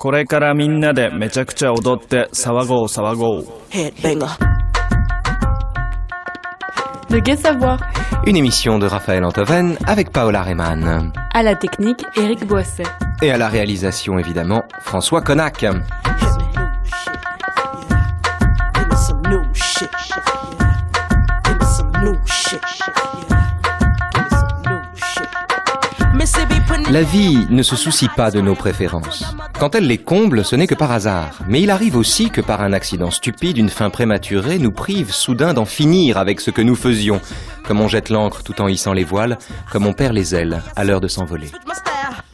これからみんなでめちゃくちゃ踊って騒ごう騒ごう。Headbanger. De Gai Savoir. Une émission de Raphaël Antoven avec Paola Rehman. À la technique, Éric Boisset. Et à la réalisation, évidemment, François Connac. Give me some new shit. Give me some new shit. Give me some new shit. Mississippi putting La vie ne se soucie pas de nos préférences. Quand elle les comble, ce n'est que par hasard. Mais il arrive aussi que par un accident stupide, une fin prématurée nous prive soudain d'en finir avec ce que nous faisions. Comme on jette l'ancre tout en hissant les voiles, comme on perd les ailes à l'heure de s'envoler. my style.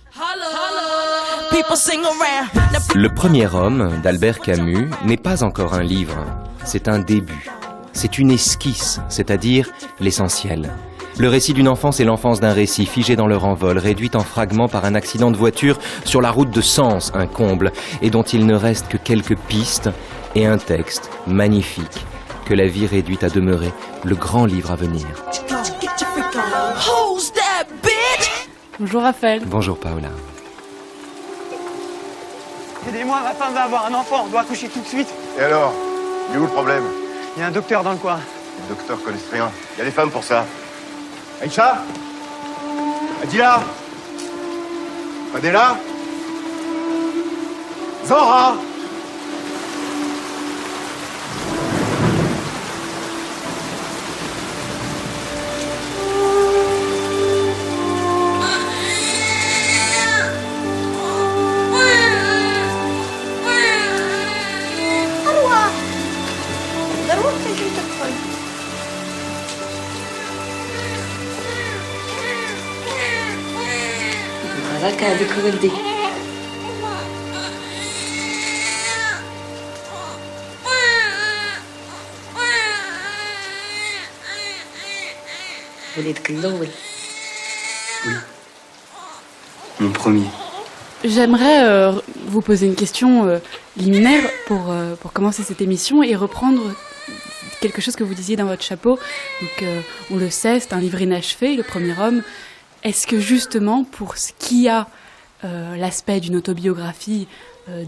People sing around. Now Le premier homme, d'Albert Camus, n'est pas encore un livre. C'est un début. C'est une esquisse, c'est-à-dire l'essentiel. Le récit d'une enfance est l'enfance d'un récit figé dans leur envol, réduit en fragments par un accident de voiture sur la route de Sens, un comble, et dont il ne reste que quelques pistes et un texte magnifique que la vie réduit à demeurer le grand livre à venir. get your freak on. Who's that bitch? Bonjour Raphaël. Bonjour Paola. Aidez-moi, ma femme va avoir un enfant, on doit accoucher tout de suite. Et alors? Il est où le problème? Il y a un docteur dans le coin. Les docteurs connaissent rien. Il y a des femmes pour ça. Aïcha? Adila? Adela? Zora? Mon premier. J'aimerais vous poser une question liminaire pour commencer cette émission et reprendre quelque chose que vous disiez dans votre chapeau. Donc, on le sait, c'est un livre inachevé, Le premier homme. Est-ce que justement, pour ce qui a l'aspect d'une autobiographie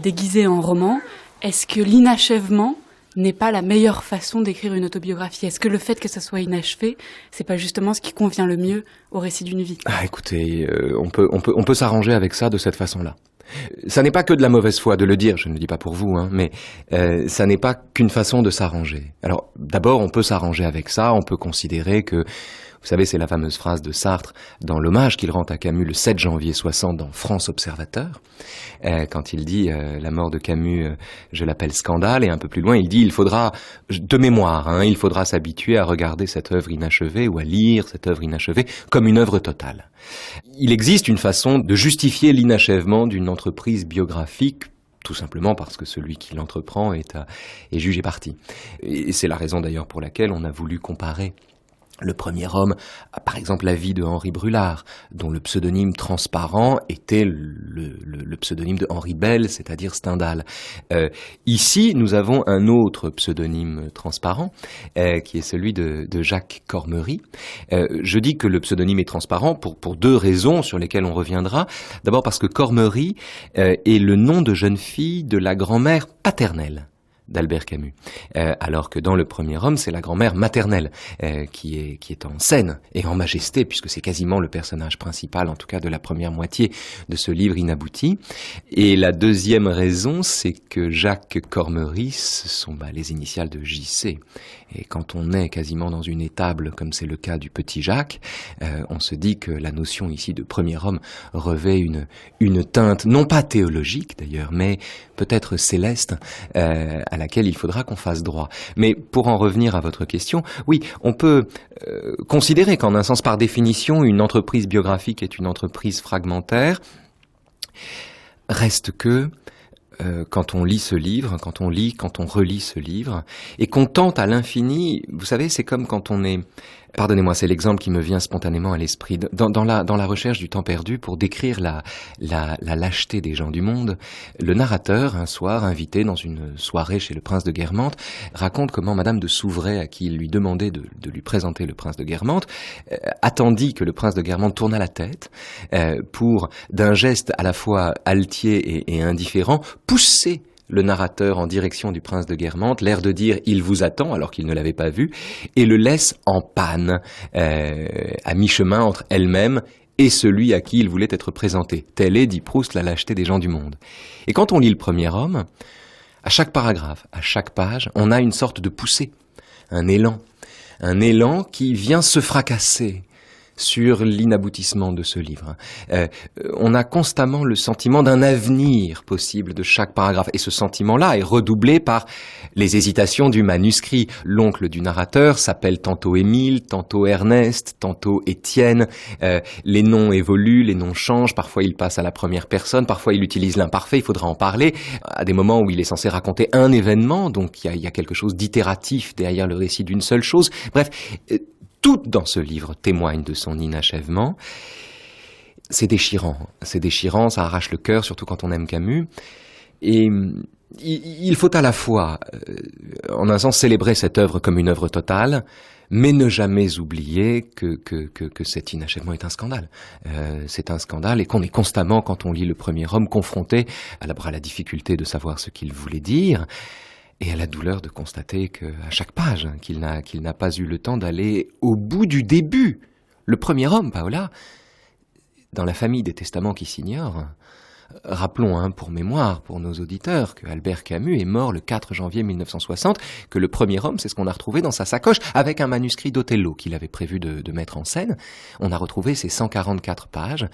déguisée en roman, est-ce que l'inachèvement n'est pas la meilleure façon d'écrire une autobiographie? Est-ce que le fait que ça soit inachevé, c'est pas justement ce qui convient le mieux au récit d'une vie? Ah, écoutez, on peut s'arranger avec ça de cette façon-là. Ça n'est pas que de la mauvaise foi de le dire, je ne le dis pas pour vous, hein, mais ça n'est pas qu'une façon de s'arranger. Alors, d'abord, on peut s'arranger avec ça, on peut considérer que, vous savez, c'est la fameuse phrase de Sartre dans l'hommage qu'il rend à Camus le 7 janvier 60 dans France Observateur, quand il dit la mort de Camus, je l'appelle scandale, et un peu plus loin, il dit il faudra, de mémoire, hein, il faudra s'habituer à regarder cette œuvre inachevée ou à lire cette œuvre inachevée comme une œuvre totale. Il existe une façon de justifier l'inachèvement d'une entreprise biographique, tout simplement parce que celui qui l'entreprend est jugé parti. Et c'est la raison d'ailleurs pour laquelle on a voulu comparer le premier homme a par exemple la vie de Henri Brulard, dont le pseudonyme transparent était le pseudonyme de Henri Bell, c'est-à-dire Stendhal. Ici, nous avons un autre pseudonyme transparent, qui est celui de Jacques Cormery. Je dis que le pseudonyme est transparent pour deux raisons sur lesquelles on reviendra. D'abord parce que Cormery est le nom de jeune fille de la grand-mère paternelle d'Albert Camus, alors que dans Le premier homme, c'est la grand-mère maternelle qui est en scène et en majesté, puisque c'est quasiment le personnage principal, en tout cas de la première moitié de ce livre inabouti. Et la deuxième raison, c'est que Jacques Cormery, ce sont les initiales de JC. Et quand on est quasiment dans une étable, comme c'est le cas du petit Jacques, on se dit que la notion ici de premier homme revêt une teinte, non pas théologique d'ailleurs, mais peut-être céleste, à laquelle il faudra qu'on fasse droit. Mais pour en revenir à votre question, oui, on peut considérer qu'en un sens, par définition, une entreprise biographique est une entreprise fragmentaire. Reste que quand on lit ce livre, quand on relit ce livre, et qu'on tente à l'infini, vous savez, c'est comme quand on est Pardonnez-moi, c'est l'exemple qui me vient spontanément à l'esprit. Dans la recherche du temps perdu, pour décrire la lâcheté des gens du monde, le narrateur, un soir, invité dans une soirée chez le prince de Guermantes, raconte comment Madame de Souvray, à qui il lui demandait de lui présenter le prince de Guermantes, attendit que le prince de Guermantes tournât la tête pour, d'un geste à la fois altier et indifférent, pousser le narrateur en direction du prince de Guermantes, l'air de dire « il vous attend » alors qu'il ne l'avait pas vu, et le laisse en panne, à mi-chemin entre elle-même et celui à qui il voulait être présenté. Telle est, dit Proust, la lâcheté des gens du monde. Et quand on lit Le Premier Homme, à chaque paragraphe, à chaque page, on a une sorte de poussée, un élan qui vient se fracasser sur l'inaboutissement de ce livre. On a constamment le sentiment d'un avenir possible de chaque paragraphe. Et ce sentiment-là est redoublé par les hésitations du manuscrit. L'oncle du narrateur s'appelle tantôt Émile, tantôt Ernest, tantôt Étienne. Les noms évoluent, les noms changent. Parfois, il passe à la première personne. Parfois, il utilise l'imparfait. Il faudra en parler. À des moments où il est censé raconter un événement, donc il y a quelque chose d'itératif derrière le récit d'une seule chose. Bref, tout dans ce livre témoigne de son inachèvement. C'est déchirant, ça arrache le cœur, surtout quand on aime Camus. Et il faut à la fois, en un sens, célébrer cette œuvre comme une œuvre totale, mais ne jamais oublier que cet inachèvement est un scandale. C'est un scandale et qu'on est constamment, quand on lit Le Premier Homme, confronté à la difficulté de savoir ce qu'il voulait dire, et à la douleur de constater qu'à chaque page, qu'il n'a pas eu le temps d'aller au bout du début. Le Premier Homme, Paola, dans la famille des testaments qui s'ignorent, rappelons pour mémoire, pour nos auditeurs, que Albert Camus est mort le 4 janvier 1960, que Le Premier Homme, c'est ce qu'on a retrouvé dans sa sacoche, avec un manuscrit d'Othello qu'il avait prévu de mettre en scène. On a retrouvé ces 144 pages,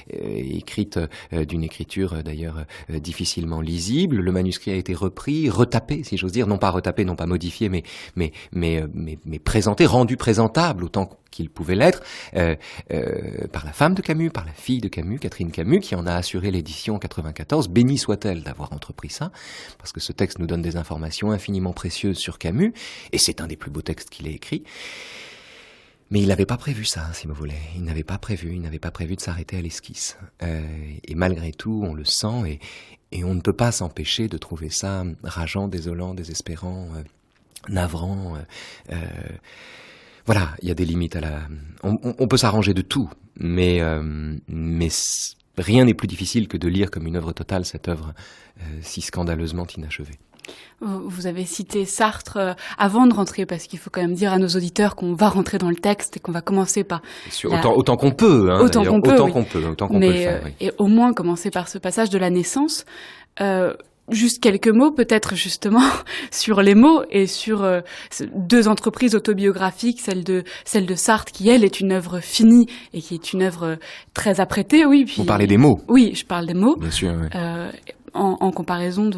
écrites d'une écriture d'ailleurs difficilement lisible. Le manuscrit a été repris, retapé, si j'ose dire, non pas retapé, non pas modifié, mais présenté, rendu présentable autant qu'il pouvait l'être, par la femme de Camus, par la fille de Camus, Catherine Camus, qui en a assuré l'édition en 94. Bénie soit-elle d'avoir entrepris ça, parce que ce texte nous donne des informations infiniment précieuses sur Camus, et c'est un des plus beaux textes qu'il ait écrit. Mais il n'avait pas prévu ça, si vous voulez. Il n'avait pas prévu de s'arrêter à l'esquisse. Et malgré tout, on le sent, et on ne peut pas s'empêcher de trouver ça rageant, désolant, désespérant, navrant. Voilà, il y a des limites à la... On peut s'arranger de tout, mais rien n'est plus difficile que de lire comme une œuvre totale cette œuvre si scandaleusement inachevée. Vous avez cité Sartre avant de rentrer, parce qu'il faut quand même dire à nos auditeurs qu'on va rentrer dans le texte et qu'on va commencer par... Autant qu'on peut, hein, autant qu'on peut le faire. Oui. Et au moins commencer par ce passage de la naissance. Juste quelques mots, peut-être justement, sur les mots et sur deux entreprises autobiographiques, celle de Sartre, qui, elle, est une œuvre finie et qui est une œuvre très apprêtée, oui. Puis, vous parlez des mots. Oui, je parle des mots. Bien sûr, oui. En comparaison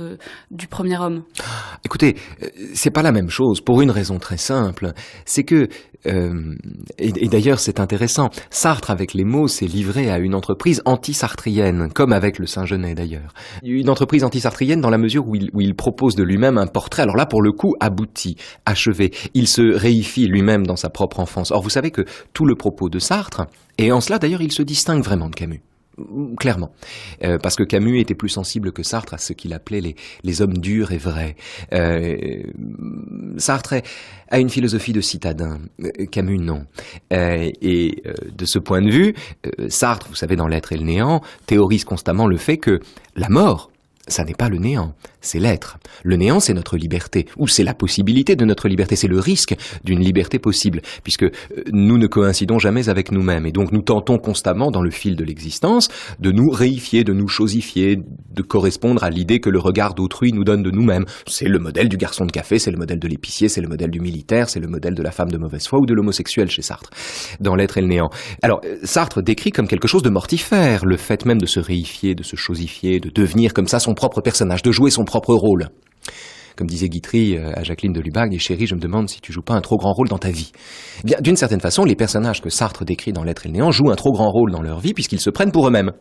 du Premier Homme. Écoutez, c'est pas la même chose, pour une raison très simple. C'est que, et d'ailleurs c'est intéressant, Sartre avec les mots s'est livré à une entreprise anti-sartrienne, comme avec le Saint-Genet d'ailleurs. Une entreprise anti-sartrienne dans la mesure où il propose de lui-même un portrait, alors là pour le coup abouti, achevé. Il se réifie lui-même dans sa propre enfance. Or vous savez que tout le propos de Sartre, et en cela d'ailleurs il se distingue vraiment de Camus. Clairement, parce que Camus était plus sensible que Sartre à ce qu'il appelait les hommes durs et vrais. Sartre a une philosophie de citadin, Camus non. Et de ce point de vue, Sartre, vous savez, dans L'être et le néant, théorise constamment le fait que la mort, ça n'est pas le néant, c'est l'être. Le néant, c'est notre liberté, ou c'est la possibilité de notre liberté, c'est le risque d'une liberté possible, puisque nous ne coïncidons jamais avec nous-mêmes, et donc nous tentons constamment, dans le fil de l'existence, de nous réifier, de nous chosifier, de correspondre à l'idée que le regard d'autrui nous donne de nous-mêmes. C'est le modèle du garçon de café, c'est le modèle de l'épicier, c'est le modèle du militaire, c'est le modèle de la femme de mauvaise foi ou de l'homosexuel chez Sartre, dans L'être et le néant. Alors, Sartre décrit comme quelque chose de mortifère, le fait même de se réifier, de se chosifier, de devenir comme ça son propre personnage, de jouer son propre rôle. Comme disait Guitry à Jacqueline de Lubac, « Chérie, je me demande si tu joues pas un trop grand rôle dans ta vie. » Bien, d'une certaine façon, les personnages que Sartre décrit dans L'être et le néant jouent un trop grand rôle dans leur vie puisqu'ils se prennent pour eux-mêmes.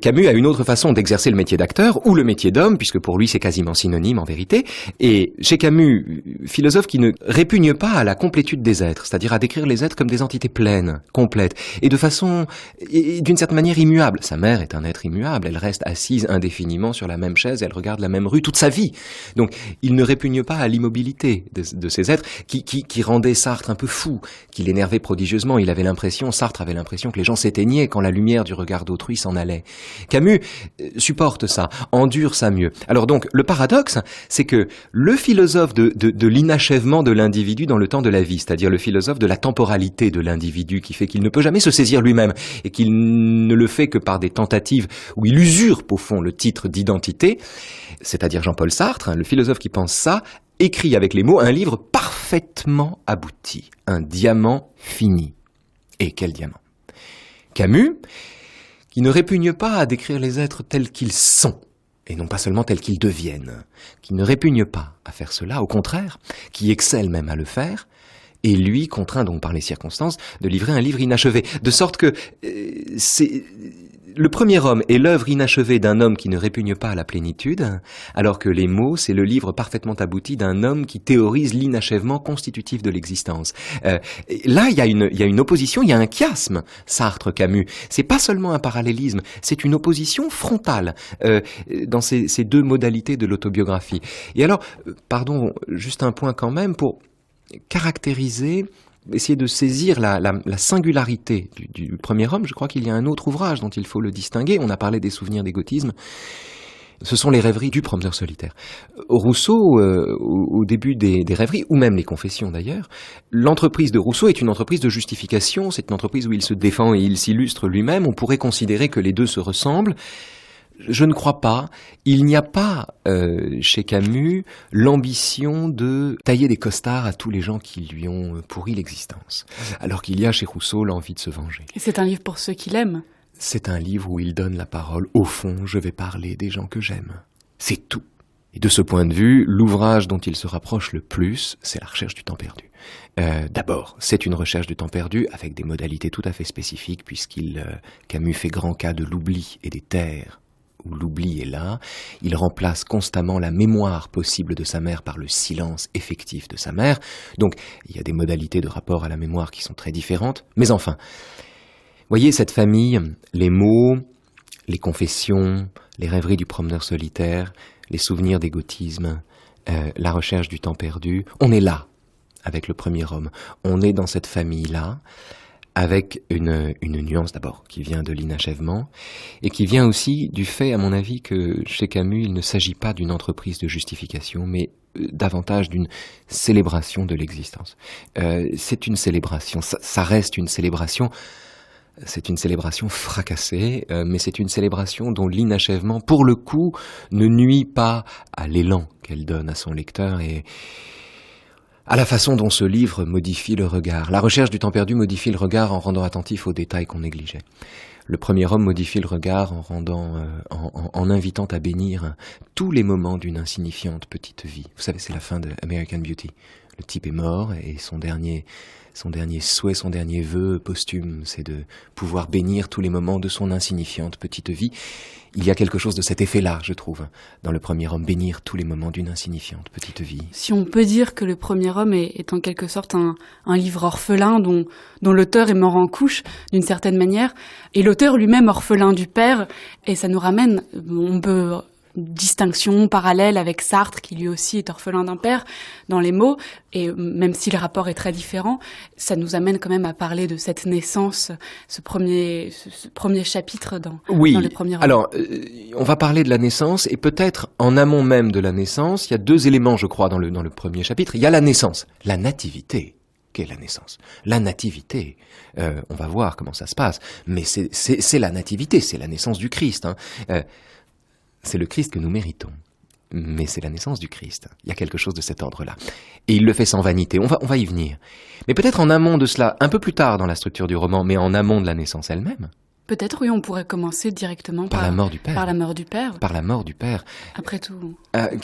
Camus a une autre façon d'exercer le métier d'acteur ou le métier d'homme, puisque pour lui c'est quasiment synonyme en vérité. Et chez Camus, philosophe qui ne répugne pas à la complétude des êtres, c'est-à-dire à décrire les êtres comme des entités pleines, complètes, et de façon, et d'une certaine manière immuable. Sa mère est un être immuable, elle reste assise indéfiniment sur la même chaise, elle regarde la même rue toute sa vie. Donc il ne répugne pas à l'immobilité de ces êtres qui rendaient Sartre un peu fou, qui l'énervait prodigieusement. Sartre avait l'impression que les gens s'éteignaient quand la lumière du regard d'autrui s'en allait. Camus supporte ça, endure ça mieux. Alors donc, le paradoxe, c'est que le philosophe de l'inachèvement de l'individu dans le temps de la vie, c'est-à-dire le philosophe de la temporalité de l'individu, qui fait qu'il ne peut jamais se saisir lui-même, et qu'il ne le fait que par des tentatives où il usurpe au fond le titre d'identité, c'est-à-dire Jean-Paul Sartre, le philosophe qui pense ça, écrit avec les mots un livre parfaitement abouti, un diamant fini. Et quel diamant! Camus, qui ne répugne pas à décrire les êtres tels qu'ils sont, et non pas seulement tels qu'ils deviennent, qui ne répugne pas à faire cela, au contraire, qui excelle même à le faire, et lui contraint donc par les circonstances de livrer un livre inachevé, de sorte que le premier homme est l'œuvre inachevée d'un homme qui ne répugne pas à la plénitude, alors que Les Mots, c'est le livre parfaitement abouti d'un homme qui théorise l'inachèvement constitutif de l'existence. Là, il y a une opposition, il y a un chiasme, Sartre-Camus. C'est pas seulement un parallélisme, c'est une opposition frontale dans ces deux modalités de l'autobiographie. Et alors, pardon, juste un point quand même pour caractériser, essayer de saisir la singularité du premier homme. Je crois qu'il y a un autre ouvrage dont il faut le distinguer. On a parlé des souvenirs d'égotisme. Ce sont les rêveries du promeneur solitaire. Rousseau, au début des rêveries, ou même les confessions d'ailleurs, l'entreprise de Rousseau est une entreprise de justification, c'est une entreprise où il se défend et il s'illustre lui-même. On pourrait considérer que les deux se ressemblent. Je ne crois pas. Il n'y a pas chez Camus l'ambition de tailler des costards à tous les gens qui lui ont pourri l'existence. Alors qu'il y a chez Rousseau l'envie de se venger. Et c'est un livre pour ceux qui l'aiment. C'est un livre où il donne la parole. Au fond, je vais parler des gens que j'aime. C'est tout. Et de ce point de vue, l'ouvrage dont il se rapproche le plus, c'est La recherche du temps perdu. D'abord, c'est une recherche du temps perdu avec des modalités tout à fait spécifiques, Camus fait grand cas de l'oubli et des terres où l'oubli est là. Il remplace constamment la mémoire possible de sa mère par le silence effectif de sa mère. Donc, il y a des modalités de rapport à la mémoire qui sont très différentes. Mais enfin, voyez cette famille, les mots, les confessions, les rêveries du promeneur solitaire, les souvenirs d'égotisme, la recherche du temps perdu. On est là, avec le premier homme. On est dans cette famille-là, avec une nuance d'abord qui vient de l'inachèvement et qui vient aussi du fait, à mon avis, que chez Camus, il ne s'agit pas d'une entreprise de justification, mais davantage d'une célébration de l'existence. C'est une célébration, ça reste une célébration. C'est une célébration fracassée, mais c'est une célébration dont l'inachèvement, pour le coup, ne nuit pas à l'élan qu'elle donne à son lecteur et à la façon dont ce livre modifie le regard. La recherche du temps perdu modifie le regard en rendant attentif aux détails qu'on négligeait. Le premier homme modifie le regard en invitant à bénir tous les moments d'une insignifiante petite vie. Vous savez, c'est la fin de American Beauty. Le type est mort et son dernier souhait, son dernier vœu posthume, c'est de pouvoir bénir tous les moments de son insignifiante petite vie. Il y a quelque chose de cet effet-là, je trouve, dans le premier homme, bénir tous les moments d'une insignifiante petite vie. Si on peut dire que le premier homme est en quelque sorte un livre orphelin dont l'auteur est mort en couche, d'une certaine manière, et l'auteur lui-même orphelin du père, et ça nous ramène, on peut distinction parallèle avec Sartre, qui lui aussi est orphelin d'un père, dans Les Mots, et même si le rapport est très différent, ça nous amène quand même à parler de cette naissance, ce premier chapitre dans le premier roman. Alors, on va parler de la naissance, et peut-être en amont même de la naissance, il y a deux éléments, je crois, dans le premier chapitre. Il y a la naissance, la nativité. Qu'est la naissance? La nativité, on va voir comment ça se passe, mais c'est la nativité, c'est la naissance du Christ, hein. C'est le Christ que nous méritons, mais c'est la naissance du Christ. Il y a quelque chose de cet ordre-là. Et il le fait sans vanité. On va y venir. Mais peut-être en amont de cela, un peu plus tard dans la structure du roman, mais en amont de la naissance elle-même. Peut-être, oui, on pourrait commencer directement par la mort du père. Par la mort du père. Par la mort du père. Après tout.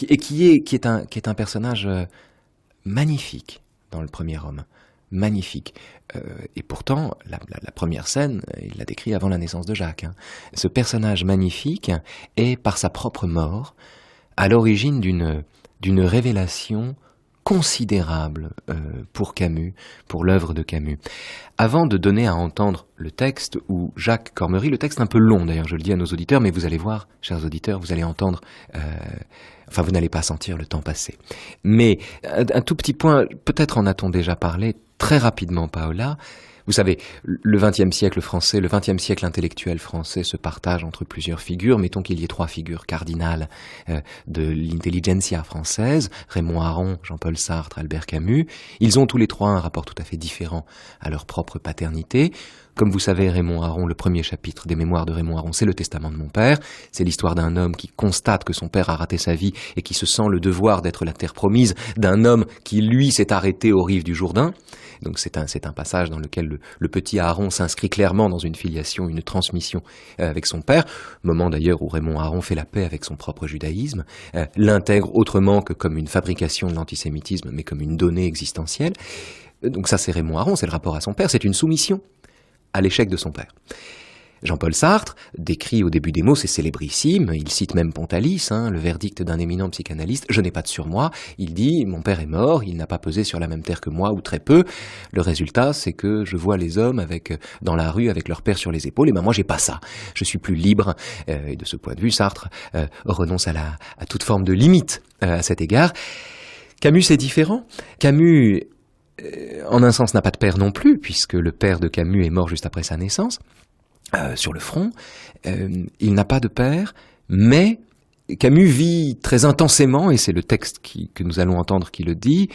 Et qui est un personnage magnifique dans le premier homme. magnifique. Et pourtant, la première scène, il l'a décrit avant la naissance de Jacques. Hein. Ce personnage magnifique est, par sa propre mort, à l'origine d'une révélation considérable pour Camus, pour l'œuvre de Camus. Avant de donner à entendre le texte où Jacques Cormery, le texte un peu long d'ailleurs, je le dis à nos auditeurs, mais vous allez voir, chers auditeurs, vous allez entendre, vous n'allez pas sentir le temps passer. Mais un tout petit point, peut-être en a-t-on déjà parlé, très rapidement Paola. Vous savez, le XXe siècle français, le XXe siècle intellectuel français se partage entre plusieurs figures. Mettons qu'il y ait 3 figures cardinales de l'intelligentsia française, Raymond Aron, Jean-Paul Sartre, Albert Camus. Ils ont tous les 3 un rapport tout à fait différent à leur propre paternité. Comme vous savez, Raymond Aron, le premier chapitre des mémoires de Raymond Aron, c'est le testament de mon père. C'est l'histoire d'un homme qui constate que son père a raté sa vie et qui se sent le devoir d'être la terre promise d'un homme qui, lui, s'est arrêté aux rives du Jourdain. Donc c'est un passage dans lequel le petit Aron s'inscrit clairement dans une filiation, une transmission avec son père, moment d'ailleurs où Raymond Aron fait la paix avec son propre judaïsme, l'intègre autrement que comme une fabrication de l'antisémitisme, mais comme une donnée existentielle. Donc ça c'est Raymond Aron, c'est le rapport à son père, c'est une soumission à l'échec de son père. Jean-Paul Sartre décrit au début des mots, c'est célébrissime, il cite même Pontalis, le verdict d'un éminent psychanalyste, je n'ai pas de surmoi, il dit, mon père est mort, il n'a pas pesé sur la même terre que moi, ou très peu, le résultat c'est que je vois les hommes dans la rue avec leur père sur les épaules, et moi j'ai pas ça, je suis plus libre, et de ce point de vue Sartre renonce à toute forme de limite à cet égard. Camus c'est différent, Camus en un sens n'a pas de père non plus, puisque le père de Camus est mort juste après sa naissance, sur le front, il n'a pas de père, mais Camus vit très intensément, et c'est le texte que nous allons entendre qui le dit,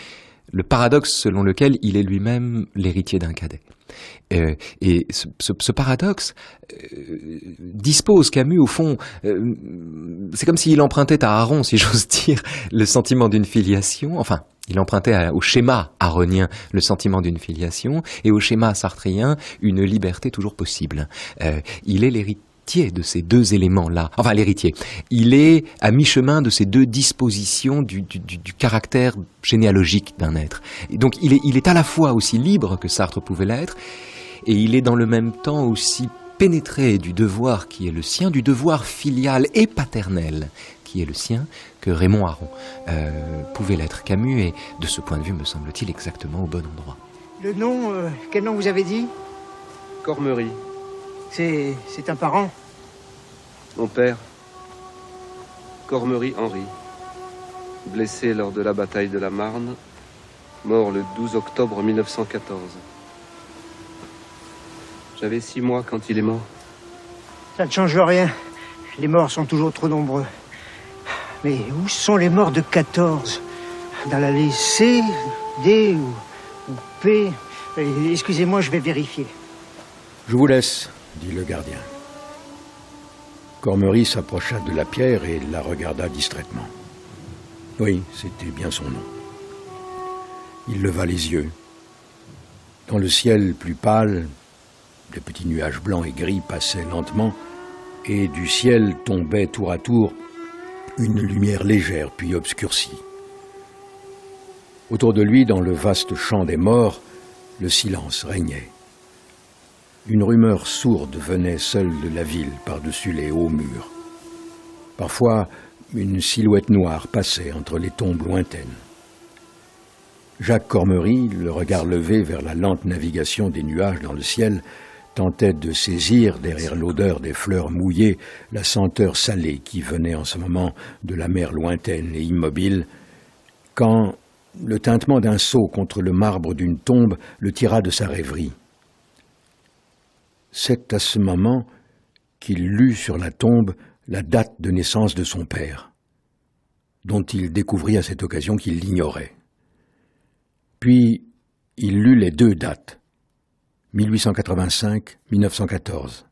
le paradoxe selon lequel il est lui-même l'héritier d'un cadet. Et ce paradoxe dispose Camus, au fond, c'est comme s'il empruntait à Aaron, si j'ose dire, le sentiment d'une filiation, enfin, il empruntait au schéma aronien le sentiment d'une filiation, et au schéma sartrien une liberté toujours possible. Il est l'héritier de ces 2 éléments-là. Enfin, l'héritier. Il est à mi-chemin de ces 2 dispositions du caractère généalogique d'un être. Et donc, il est à la fois aussi libre que Sartre pouvait l'être, et il est dans le même temps aussi pénétré du devoir qui est le sien, du devoir filial et paternel qui est le sien, que Raymond Aron pouvait l'être. Camus est, de ce point de vue, me semble-t-il, exactement au bon endroit. Le nom, quel nom vous avez dit? Cormery, C'est un parent? mon père. Cormery Henri, blessé lors de la bataille de la Marne, mort le 12 octobre 1914. J'avais 6 mois quand il est mort. Ça ne change rien. Les morts sont toujours trop nombreux. Mais où sont les morts de 14? Dans la liste C, D ou P? Excusez-moi, je vais vérifier. Je vous laisse, dit le gardien. Cormery s'approcha de la pierre et la regarda distraitement. Oui, c'était bien son nom. Il leva les yeux. Dans le ciel plus pâle, des petits nuages blancs et gris passaient lentement, et du ciel tombait tour à tour une lumière légère puis obscurcie. Autour de lui, dans le vaste champ des morts, le silence régnait. Une rumeur sourde venait seule de la ville par-dessus les hauts murs. Parfois, une silhouette noire passait entre les tombes lointaines. Jacques Cormery, le regard levé vers la lente navigation des nuages dans le ciel, tentait de saisir, derrière l'odeur des fleurs mouillées, la senteur salée qui venait en ce moment de la mer lointaine et immobile, quand le tintement d'un seau contre le marbre d'une tombe le tira de sa rêverie. C'est à ce moment qu'il lut sur la tombe la date de naissance de son père, dont il découvrit à cette occasion qu'il l'ignorait. Puis il lut les 2 dates, 1885-1914,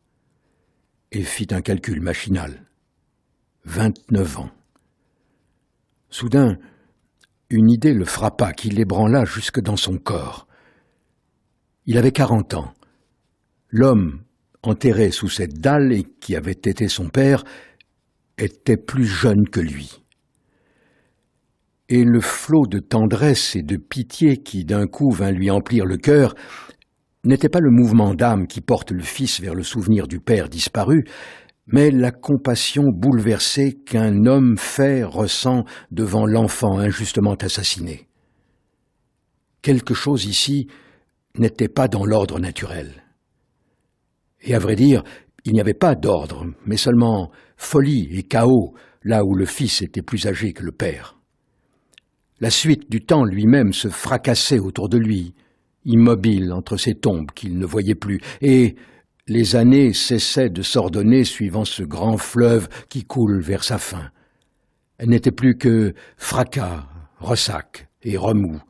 et fit un calcul machinal. 29 ans. Soudain, une idée le frappa qui l'ébranla jusque dans son corps. Il avait 40 ans. L'homme enterré sous cette dalle et qui avait été son père était plus jeune que lui. Et le flot de tendresse et de pitié qui d'un coup vint lui emplir le cœur n'était pas le mouvement d'âme qui porte le fils vers le souvenir du père disparu, mais la compassion bouleversée qu'un homme fait ressent devant l'enfant injustement assassiné. Quelque chose ici n'était pas dans l'ordre naturel. Et à vrai dire, il n'y avait pas d'ordre, mais seulement folie et chaos, là où le fils était plus âgé que le père. La suite du temps lui-même se fracassait autour de lui, immobile entre ces tombes qu'il ne voyait plus, et les années cessaient de s'ordonner suivant ce grand fleuve qui coule vers sa fin. Elle n'était plus que fracas, ressac et remous,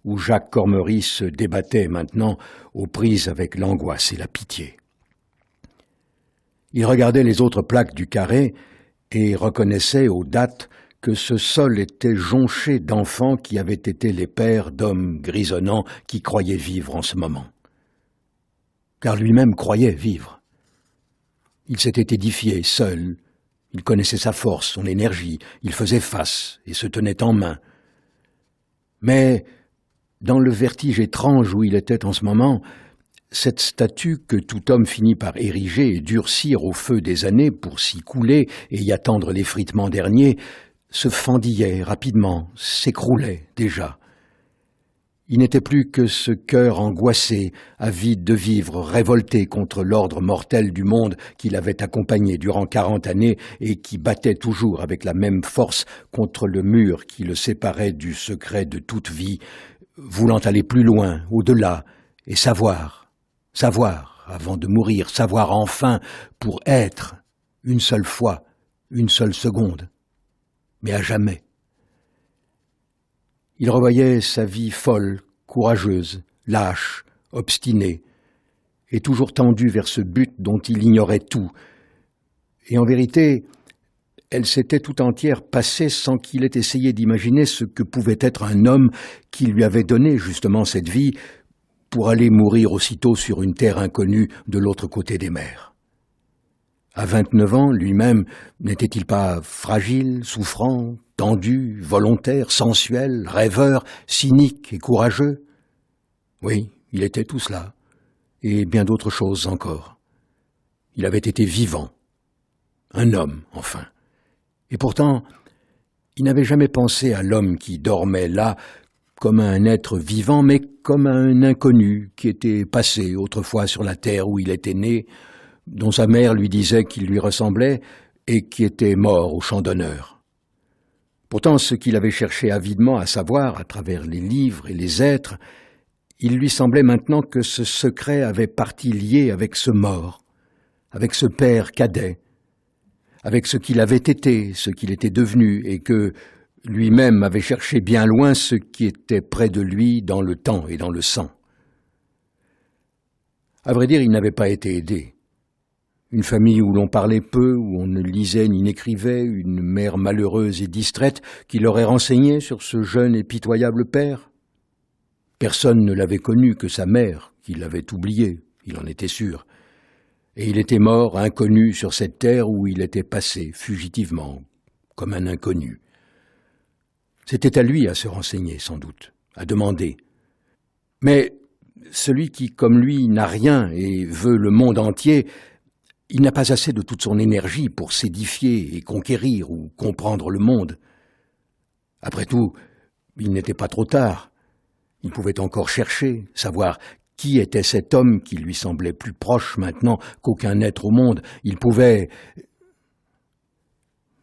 où Jacques Cormery se débattait maintenant aux prises avec l'angoisse et la pitié. Il regardait les autres plaques du carré et reconnaissait aux dates que ce sol était jonché d'enfants qui avaient été les pères d'hommes grisonnants qui croyaient vivre en ce moment. Car lui-même croyait vivre. Il s'était édifié seul, il connaissait sa force, son énergie, il faisait face et se tenait en main. Mais, dans le vertige étrange où il était en ce moment, cette statue que tout homme finit par ériger et durcir au feu des années pour s'y couler et y attendre l'effritement dernier, se fendillait rapidement, s'écroulait déjà. Il n'était plus que ce cœur angoissé, avide de vivre, révolté contre l'ordre mortel du monde qui l'avait accompagné durant 40 années et qui battait toujours avec la même force contre le mur qui le séparait du secret de toute vie, voulant aller plus loin, au-delà, et savoir avant de mourir, savoir enfin pour être, une seule fois, une seule seconde, mais à jamais. Il revoyait sa vie folle, courageuse, lâche, obstinée, et toujours tendue vers ce but dont il ignorait tout. Et en vérité, elle s'était tout entière passée sans qu'il ait essayé d'imaginer ce que pouvait être un homme qui lui avait donné justement cette vie pour aller mourir aussitôt sur une terre inconnue de l'autre côté des mers. À 29 ans, lui-même, n'était-il pas fragile, souffrant, tendu, volontaire, sensuel, rêveur, cynique et courageux? Oui, il était tout cela, et bien d'autres choses encore. Il avait été vivant, un homme, enfin. Et pourtant, il n'avait jamais pensé à l'homme qui dormait là comme à un être vivant, mais comme à un inconnu qui était passé autrefois sur la terre où il était né, dont sa mère lui disait qu'il lui ressemblait et qui était mort au champ d'honneur. Pourtant, ce qu'il avait cherché avidement à savoir à travers les livres et les êtres, il lui semblait maintenant que ce secret avait partie liée avec ce mort, avec ce père cadet, avec ce qu'il avait été, ce qu'il était devenu, et que lui-même avait cherché bien loin ce qui était près de lui dans le temps et dans le sang. À vrai dire, il n'avait pas été aidé. Une famille où l'on parlait peu, où on ne lisait ni n'écrivait, une mère malheureuse et distraite qui l'aurait renseigné sur ce jeune et pitoyable père. Personne ne l'avait connu que sa mère, qui l'avait oublié, il en était sûr. Et il était mort, inconnu, sur cette terre où il était passé, fugitivement, comme un inconnu. C'était à lui à se renseigner, sans doute, à demander. Mais celui qui, comme lui, n'a rien et veut le monde entier, il n'a pas assez de toute son énergie pour s'édifier et conquérir ou comprendre le monde. Après tout, il n'était pas trop tard. Il pouvait encore chercher, savoir qui était cet homme qui lui semblait plus proche maintenant qu'aucun être au monde. Il pouvait...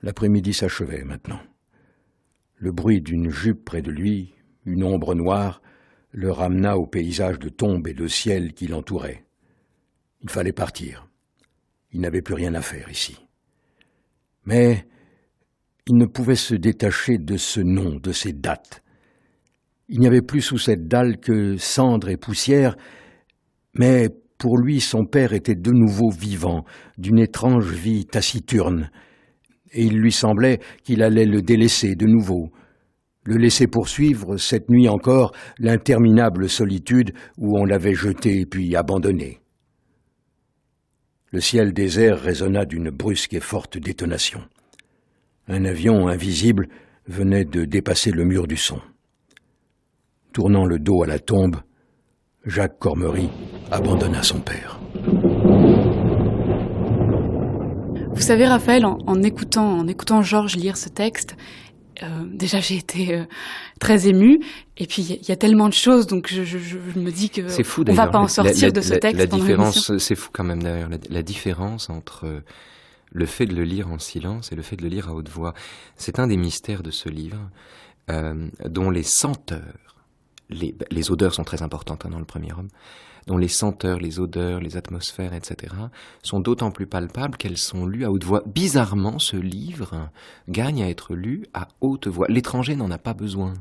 L'après-midi s'achevait maintenant. Le bruit d'une jupe près de lui, une ombre noire, le ramena au paysage de tombes et de ciel qui l'entourait. Il fallait partir. Il n'avait plus rien à faire ici. Mais il ne pouvait se détacher de ce nom, de ces dates. Il n'y avait plus sous cette dalle que cendres et poussière, mais pour lui son père était de nouveau vivant, d'une étrange vie taciturne, et il lui semblait qu'il allait le délaisser de nouveau, le laisser poursuivre, cette nuit encore, l'interminable solitude où on l'avait jeté puis abandonné. Le ciel désert résonna d'une brusque et forte détonation. Un avion invisible, venait de dépasser le mur du son. Tournant le dos à la tombe, Jacques Cormery abandonna son père. Vous savez, Raphaël, en écoutant Georges lire ce texte, déjà j'ai été très émue. Et puis il y a tellement de choses, donc je me dis que c'est fou, on va pas en sortir de ce texte. La pendant différence, l'émission. c'est fou quand même d'ailleurs, la différence entre le fait de le lire en silence et le fait de le lire à haute voix. C'est un des mystères de ce livre, dont les senteurs, les odeurs sont très importantes dans le premier homme, dont les senteurs, les odeurs, les atmosphères, etc., sont d'autant plus palpables qu'elles sont lues à haute voix. Bizarrement, ce livre gagne à être lu à haute voix. L'étranger n'en a pas besoin.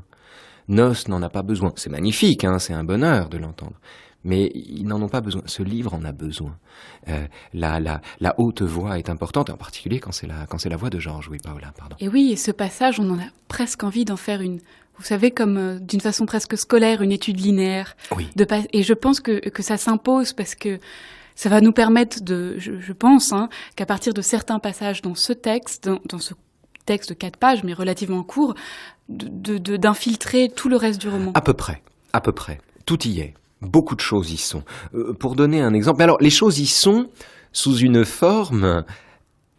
Noce n'en a pas besoin. C'est magnifique, hein, c'est un bonheur de l'entendre. Mais ils n'en ont pas besoin. Ce livre en a besoin. La haute voix est importante, en particulier quand c'est la voix de Georges. Oui, Paola, pardon. Et oui, et ce passage, on en a presque envie d'en faire vous savez, comme d'une façon presque scolaire, une étude linéaire. Oui. Et je pense que ça s'impose parce que ça va nous permettre je pense, qu'à partir de certains passages dans ce texte, dans ce texte de 4 pages, mais relativement court, d'infiltrer tout le reste du roman. À peu près. Tout y est. Beaucoup de choses y sont. Pour donner un exemple, alors les choses y sont sous une forme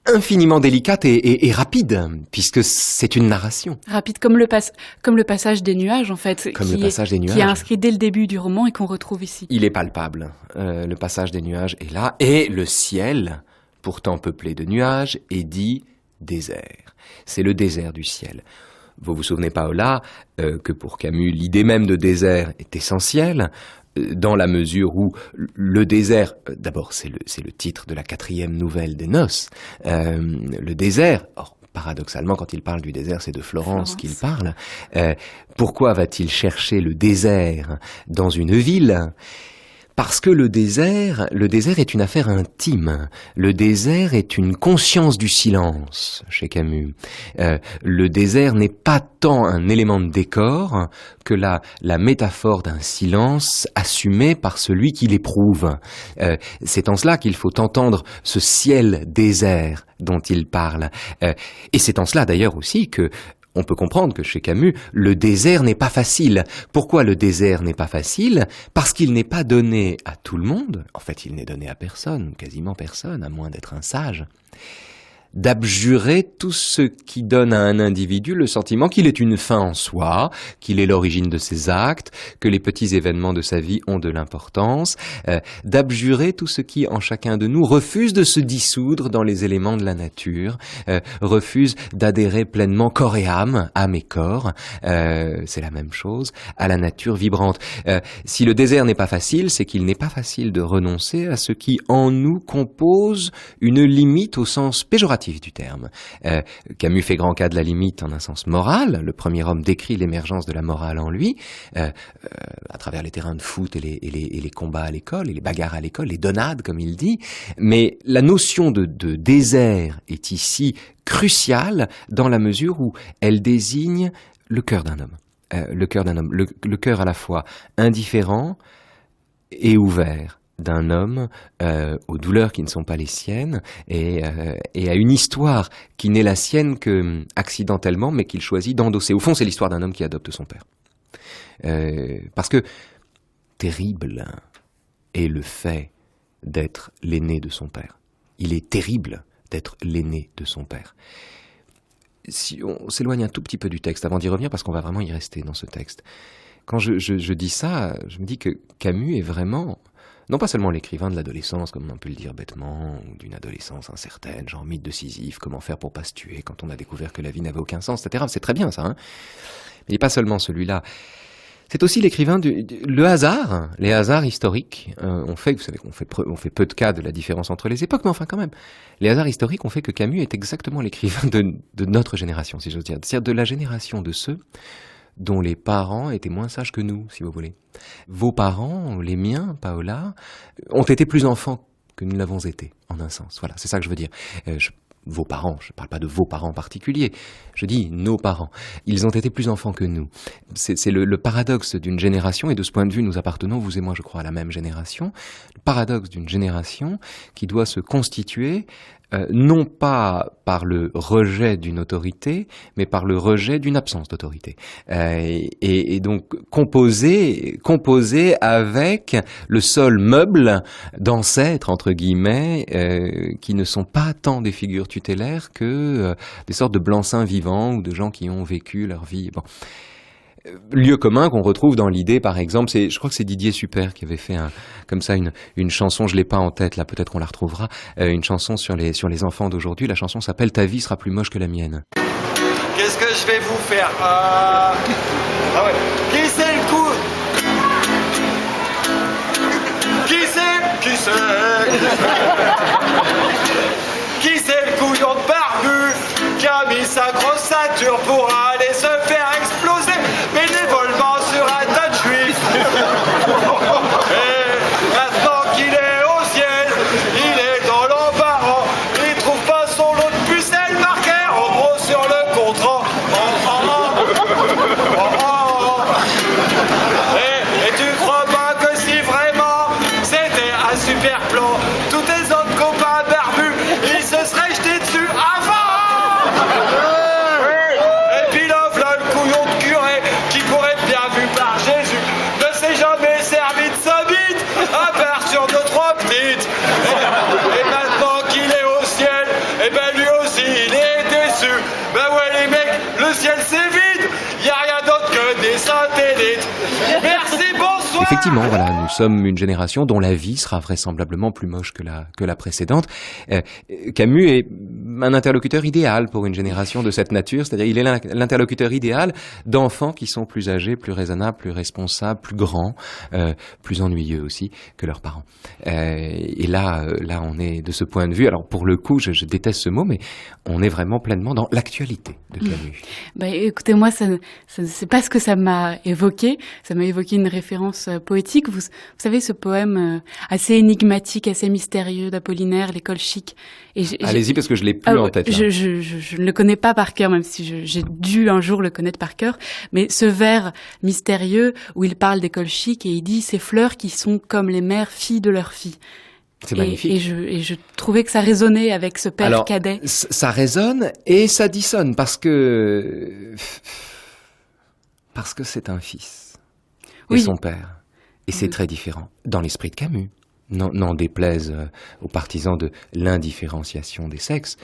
infiniment délicate et rapide, puisque c'est une narration. Rapide, comme le passage des nuages, en fait. Le passage des nuages. Qui est inscrit dès le début du roman et qu'on retrouve ici. Il est palpable. Le passage des nuages est là. Et le ciel, pourtant peuplé de nuages, est dit désert. C'est le désert du ciel. Vous vous souvenez, Paola, que pour Camus, l'idée même de désert est essentielle, dans la mesure où le désert, d'abord c'est le titre de la 4e nouvelle des Noces, le désert, or paradoxalement quand il parle du désert c'est de Florence qu'il parle, pourquoi va-t-il chercher le désert dans une ville ? Parce que le désert est une affaire intime. Le désert est une conscience du silence, chez Camus. Le désert n'est pas tant un élément de décor que la métaphore d'un silence assumé par celui qui l'éprouve. C'est en cela qu'il faut entendre ce ciel désert dont il parle. Et c'est en cela d'ailleurs aussi que on peut comprendre que chez Camus, le désert n'est pas facile. Pourquoi le désert n'est pas facile ? Parce qu'il n'est pas donné à tout le monde. En fait, il n'est donné à personne, quasiment personne, à moins d'être un sage, d'abjurer tout ce qui donne à un individu le sentiment qu'il est une fin en soi, qu'il est l'origine de ses actes, que les petits événements de sa vie ont de l'importance, d'abjurer tout ce qui, en chacun de nous, refuse de se dissoudre dans les éléments de la nature, refuse d'adhérer pleinement corps et âme et corps, c'est la même chose, à la nature vibrante. Si le désert n'est pas facile, c'est qu'il n'est pas facile de renoncer à ce qui, en nous, compose une limite au sens péjoratif du terme. Camus fait grand cas de la limite en un sens moral. Le premier homme décrit l'émergence de la morale en lui, à travers les terrains de foot et les combats à l'école, et les bagarres à l'école, les donnades, comme il dit. Mais la notion de désert est ici cruciale dans la mesure où elle désigne le cœur d'un homme. Le cœur à la fois indifférent et ouvert d'un homme aux douleurs qui ne sont pas les siennes et à une histoire qui n'est la sienne que accidentellement mais qu'il choisit d'endosser. Au fond, c'est l'histoire d'un homme qui adopte son père. Parce que terrible est le fait d'être l'aîné de son père. Il est terrible d'être l'aîné de son père. Si on s'éloigne un tout petit peu du texte avant d'y revenir, parce qu'on va vraiment y rester dans ce texte. Quand je dis ça, je me dis que Camus est vraiment, non pas seulement l'écrivain de l'adolescence, comme on peut le dire bêtement, ou d'une adolescence incertaine, genre mythe de Sisyphe, comment faire pour pas se tuer quand on a découvert que la vie n'avait aucun sens, etc. C'est très bien ça, hein. Mais il n'est pas seulement celui-là. C'est aussi l'écrivain le hasard, les hasards historiques. Vous savez qu'on fait peu de cas de la différence entre les époques, mais enfin quand même. Les hasards historiques ont fait que Camus est exactement l'écrivain de notre génération, si j'ose dire. C'est-à-dire de la génération de ceux dont les parents étaient moins sages que nous, si vous voulez. Vos parents, les miens, Paola, ont été plus enfants que nous l'avons été, en un sens. Voilà, c'est ça que je veux dire. Vos parents, je ne parle pas de vos parents en particulier, je dis nos parents. Ils ont été plus enfants que nous. C'est le paradoxe d'une génération, et de ce point de vue, nous appartenons, vous et moi, je crois, à la même génération. Le paradoxe d'une génération qui doit se constituer non pas par le rejet d'une autorité, mais par le rejet d'une absence d'autorité. Et donc composer avec le seul meuble d'ancêtres, entre guillemets, qui ne sont pas tant des figures tutélaires que des sortes de blancs-seings vivants ou de gens qui ont vécu leur vie. Bon. Lieu commun qu'on retrouve dans l'idée, par exemple, je crois que c'est Didier Super qui avait fait comme ça une chanson, je l'ai pas en tête là, peut-être qu'on la retrouvera, une chanson sur les enfants d'aujourd'hui. La chanson s'appelle Ta vie sera plus moche que la mienne. Qu'est-ce que je vais vous faire Ah ouais. Qui c'est le coup Qui c'est le couillon de barbu qui a mis sa grosse ceinture pour aller se faire exploser bénévolement sur un tas de juifs. Et maintenant qu'il est au ciel, il est dans l'embarras. Il trouve pas son lot de pucelle marqué en gros sur le contrat. Et tu crois pas que si vraiment c'était un super plan, tous tes autres copains barbus, ils se seraient jetés dessus avant. Et puis là, voilà le couillon de curé qui pourrait être bien vu par Jésus ne s'est jamais servi de sa bite, à part sur 2-3 petites. Et maintenant qu'il est au ciel, et ben lui aussi il est déçu. Ben ouais les mecs, le ciel c'est vide, y a rien d'autre que des satellites. Merci, bonsoir. Effectivement, voilà, nous sommes une génération dont la vie sera vraisemblablement plus moche que la précédente. Camus est un interlocuteur idéal pour une génération de cette nature, c'est-à-dire il est l'interlocuteur idéal d'enfants qui sont plus âgés, plus raisonnables, plus responsables, plus grands, plus ennuyeux aussi que leurs parents. Et là, on est de ce point de vue, alors pour le coup, je déteste ce mot, mais on est vraiment pleinement dans l'actualité de Camus. Bah, écoutez, moi, c'est pas ce que ça m'a évoqué. Ça m'a évoqué une référence poétique. Vous savez, ce poème assez énigmatique, assez mystérieux d'Apollinaire, L'école chic. Allez-y, parce que je l'ai plus en tête. Là. Je ne le connais pas par cœur, même si j'ai dû un jour le connaître par cœur. Mais ce vers mystérieux où il parle d'école chic et il dit « Ces fleurs qui sont comme les mères filles de leurs filles ». C'est magnifique. Et je trouvais que ça résonnait avec ce père cadet. Ça résonne et ça dissonne parce que c'est un fils et son père. Et c'est très différent dans l'esprit de Camus. N'en déplaise aux partisans de l'indifférenciation des sexes.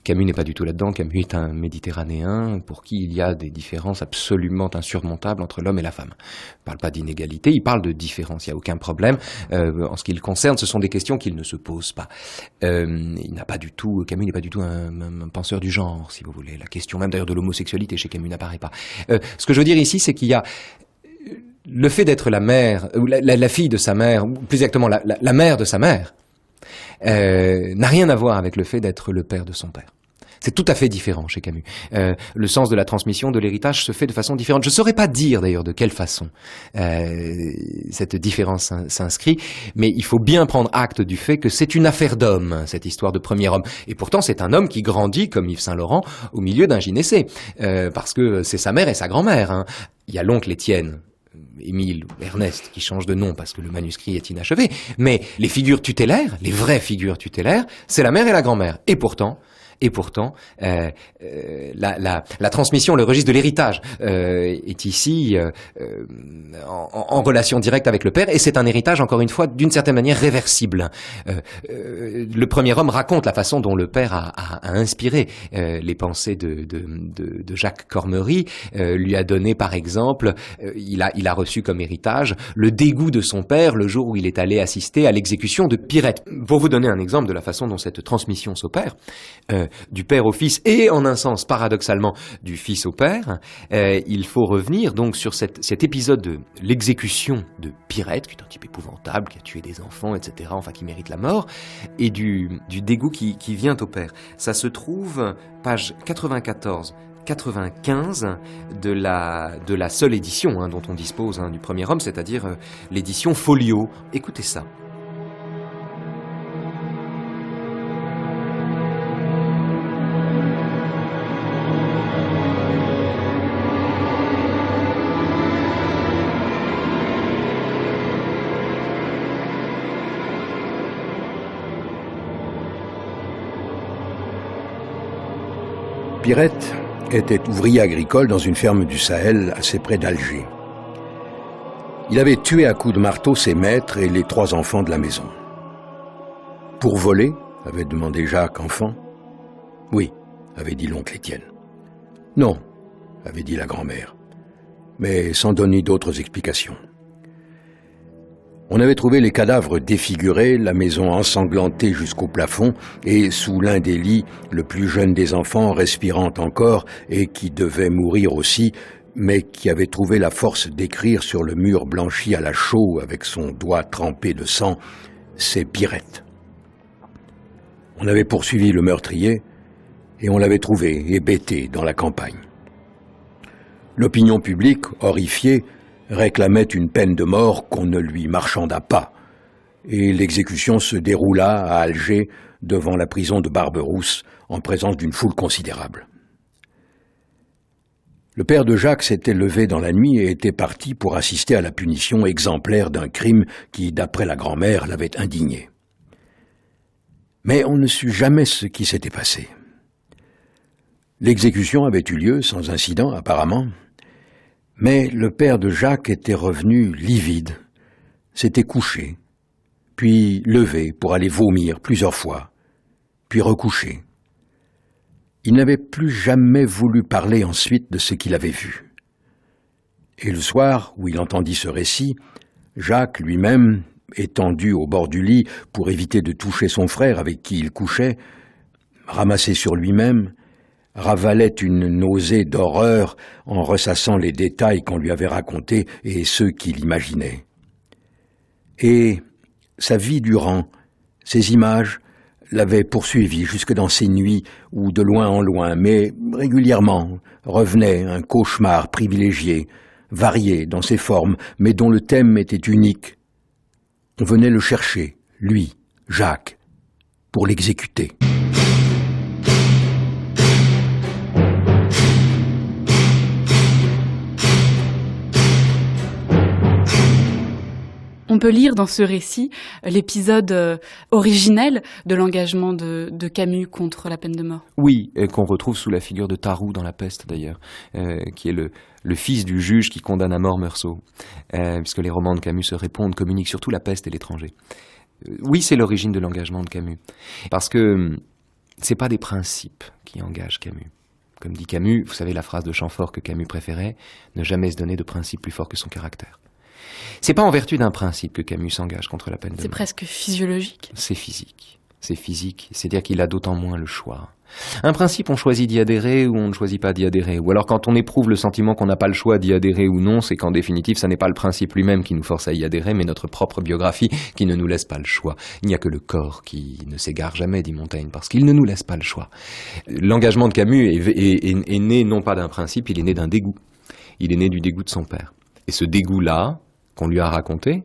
Camus n'est pas du tout là-dedans. Camus est un Méditerranéen pour qui il y a des différences absolument insurmontables entre l'homme et la femme. Il ne parle pas d'inégalité, il parle de différence. Il n'y a aucun problème. En ce qui le concerne, ce sont des questions qu'il ne se pose pas. Camus n'est pas du tout un penseur du genre, si vous voulez. La question même d'ailleurs de l'homosexualité chez Camus n'apparaît pas. Ce que je veux dire ici, c'est qu'il y a le fait d'être la mère, ou la fille de sa mère, ou plus exactement la mère de sa mère, n'a rien à voir avec le fait d'être le père de son père. C'est tout à fait différent chez Camus. Le sens de la transmission, de l'héritage se fait de façon différente. Je ne saurais pas dire d'ailleurs de quelle façon cette différence s'inscrit, mais il faut bien prendre acte du fait que c'est une affaire d'homme, cette histoire de premier homme. Et pourtant, c'est un homme qui grandit, comme Yves Saint-Laurent, au milieu d'un gynécée, parce que c'est sa mère et sa grand-mère. Hein. Il y a l'oncle Étienne, Émile ou Ernest qui changent de nom parce que le manuscrit est inachevé, mais les figures tutélaires, les vraies figures tutélaires, c'est la mère et la grand-mère. Et pourtant, la transmission, le registre de l'héritage est ici en relation directe avec le père, et c'est un héritage, encore une fois, d'une certaine manière réversible. Le premier homme raconte la façon dont le père a inspiré les pensées de Jacques Cormery, lui a donné, par exemple, il a reçu comme héritage le dégoût de son père le jour où il est allé assister à l'exécution de Pirette. Pour vous donner un exemple de la façon dont cette transmission s'opère, du père au fils et en un sens paradoxalement du fils au père, il faut revenir donc sur cet épisode de l'exécution de Pirette, qui est un type épouvantable, qui a tué des enfants, etc., enfin qui mérite la mort, et du dégoût qui vient au père. Ça se trouve page 94-95 de la seule édition dont on dispose du premier homme, c'est-à-dire l'édition Folio. Écoutez ça. Pirette était ouvrier agricole dans une ferme du Sahel, assez près d'Alger. Il avait tué à coups de marteau ses maîtres et les 3 enfants de la maison. Pour voler, avait demandé Jacques, enfant. Oui, avait dit l'oncle Étienne. Non, avait dit la grand-mère, mais sans donner d'autres explications. On avait trouvé les cadavres défigurés, la maison ensanglantée jusqu'au plafond, et sous l'un des lits, le plus jeune des enfants respirant encore et qui devait mourir aussi, mais qui avait trouvé la force d'écrire sur le mur blanchi à la chaux avec son doigt trempé de sang, « C'est Pirette ». On avait poursuivi le meurtrier et on l'avait trouvé hébété dans la campagne. L'opinion publique, horrifiée, réclamait une peine de mort qu'on ne lui marchanda pas, et l'exécution se déroula à Alger devant la prison de Barberousse en présence d'une foule considérable. Le père de Jacques s'était levé dans la nuit et était parti pour assister à la punition exemplaire d'un crime qui, d'après la grand-mère, l'avait indigné. Mais on ne sut jamais ce qui s'était passé. L'exécution avait eu lieu sans incident, apparemment, mais le père de Jacques était revenu livide, s'était couché, puis levé pour aller vomir plusieurs fois, puis recouché. Il n'avait plus jamais voulu parler ensuite de ce qu'il avait vu. Et le soir où il entendit ce récit, Jacques lui-même, étendu au bord du lit pour éviter de toucher son frère avec qui il couchait, ramassé sur lui-même, ravalait une nausée d'horreur en ressassant les détails qu'on lui avait racontés et ceux qu'il imaginait. Et sa vie durant, ces images l'avaient poursuivi jusque dans ces nuits où, de loin en loin, mais régulièrement, revenait un cauchemar privilégié, varié dans ses formes, mais dont le thème était unique. On venait le chercher, lui, Jacques, pour l'exécuter. On peut lire dans ce récit l'épisode originel de l'engagement de Camus contre la peine de mort. Oui, et qu'on retrouve sous la figure de Tarrou dans La Peste d'ailleurs, qui est le fils du juge qui condamne à mort Meursault, puisque les romans de Camus se répondent, communiquent surtout La Peste et L'étranger. Oui, c'est l'origine de l'engagement de Camus, parce que c'est pas des principes qui engagent Camus. Comme dit Camus, vous savez la phrase de Chamfort que Camus préférait, ne jamais se donner de principe plus fort que son caractère. C'est pas en vertu d'un principe que Camus s'engage contre la peine de mort. C'est presque physiologique. C'est physique. C'est physique. C'est-à-dire qu'il a d'autant moins le choix. Un principe, on choisit d'y adhérer ou on ne choisit pas d'y adhérer. Ou alors quand on éprouve le sentiment qu'on n'a pas le choix d'y adhérer ou non, c'est qu'en définitive, ça n'est pas le principe lui-même qui nous force à y adhérer, mais notre propre biographie qui ne nous laisse pas le choix. Il n'y a que le corps qui ne s'égare jamais, dit Montaigne, parce qu'il ne nous laisse pas le choix. L'engagement de Camus est né non pas d'un principe, il est né d'un dégoût. Il est né du dégoût de son père. Et ce dégoût-là, qu'on lui a raconté,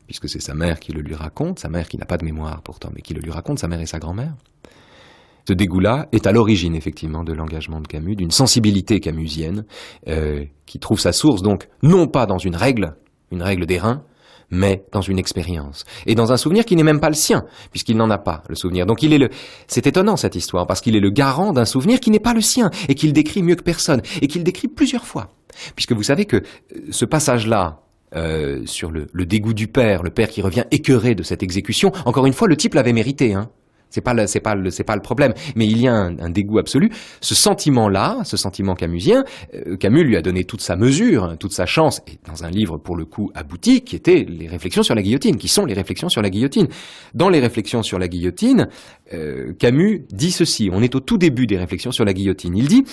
puisque c'est sa mère qui le lui raconte, sa mère qui n'a pas de mémoire pourtant, mais qui le lui raconte, sa mère et sa grand-mère. Ce dégoût-là est à l'origine, effectivement, de l'engagement de Camus, d'une sensibilité camusienne, qui trouve sa source, donc, non pas dans une règle d'airain, mais dans une expérience. Et dans un souvenir qui n'est même pas le sien, puisqu'il n'en a pas, le souvenir. Donc c'est étonnant, cette histoire, parce qu'il est le garant d'un souvenir qui n'est pas le sien, et qu'il décrit mieux que personne, et qu'il décrit plusieurs fois. Puisque vous savez que ce passage-là, sur le dégoût du père, le père qui revient écœuré de cette exécution. Encore une fois, le type l'avait mérité, hein. C'est pas le problème. Mais il y a un dégoût absolu. Ce sentiment-là, ce sentiment camusien, Camus lui a donné toute sa mesure, hein, toute sa chance, et dans un livre pour le coup abouti, qui était les réflexions sur la guillotine, qui sont les réflexions sur la guillotine. Dans les réflexions sur la guillotine, Camus dit ceci. On est au tout début des réflexions sur la guillotine. Il dit: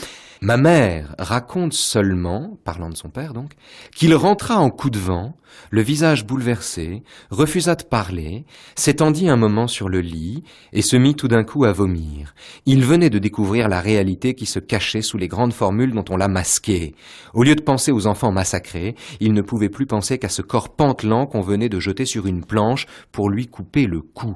ma mère raconte seulement, parlant de son père donc, qu'il rentra en coup de vent, le visage bouleversé, refusa de parler, s'étendit un moment sur le lit et se mit tout d'un coup à vomir. Il venait de découvrir la réalité qui se cachait sous les grandes formules dont on l'a masquée. Au lieu de penser aux enfants massacrés, il ne pouvait plus penser qu'à ce corps pantelant qu'on venait de jeter sur une planche pour lui couper le cou.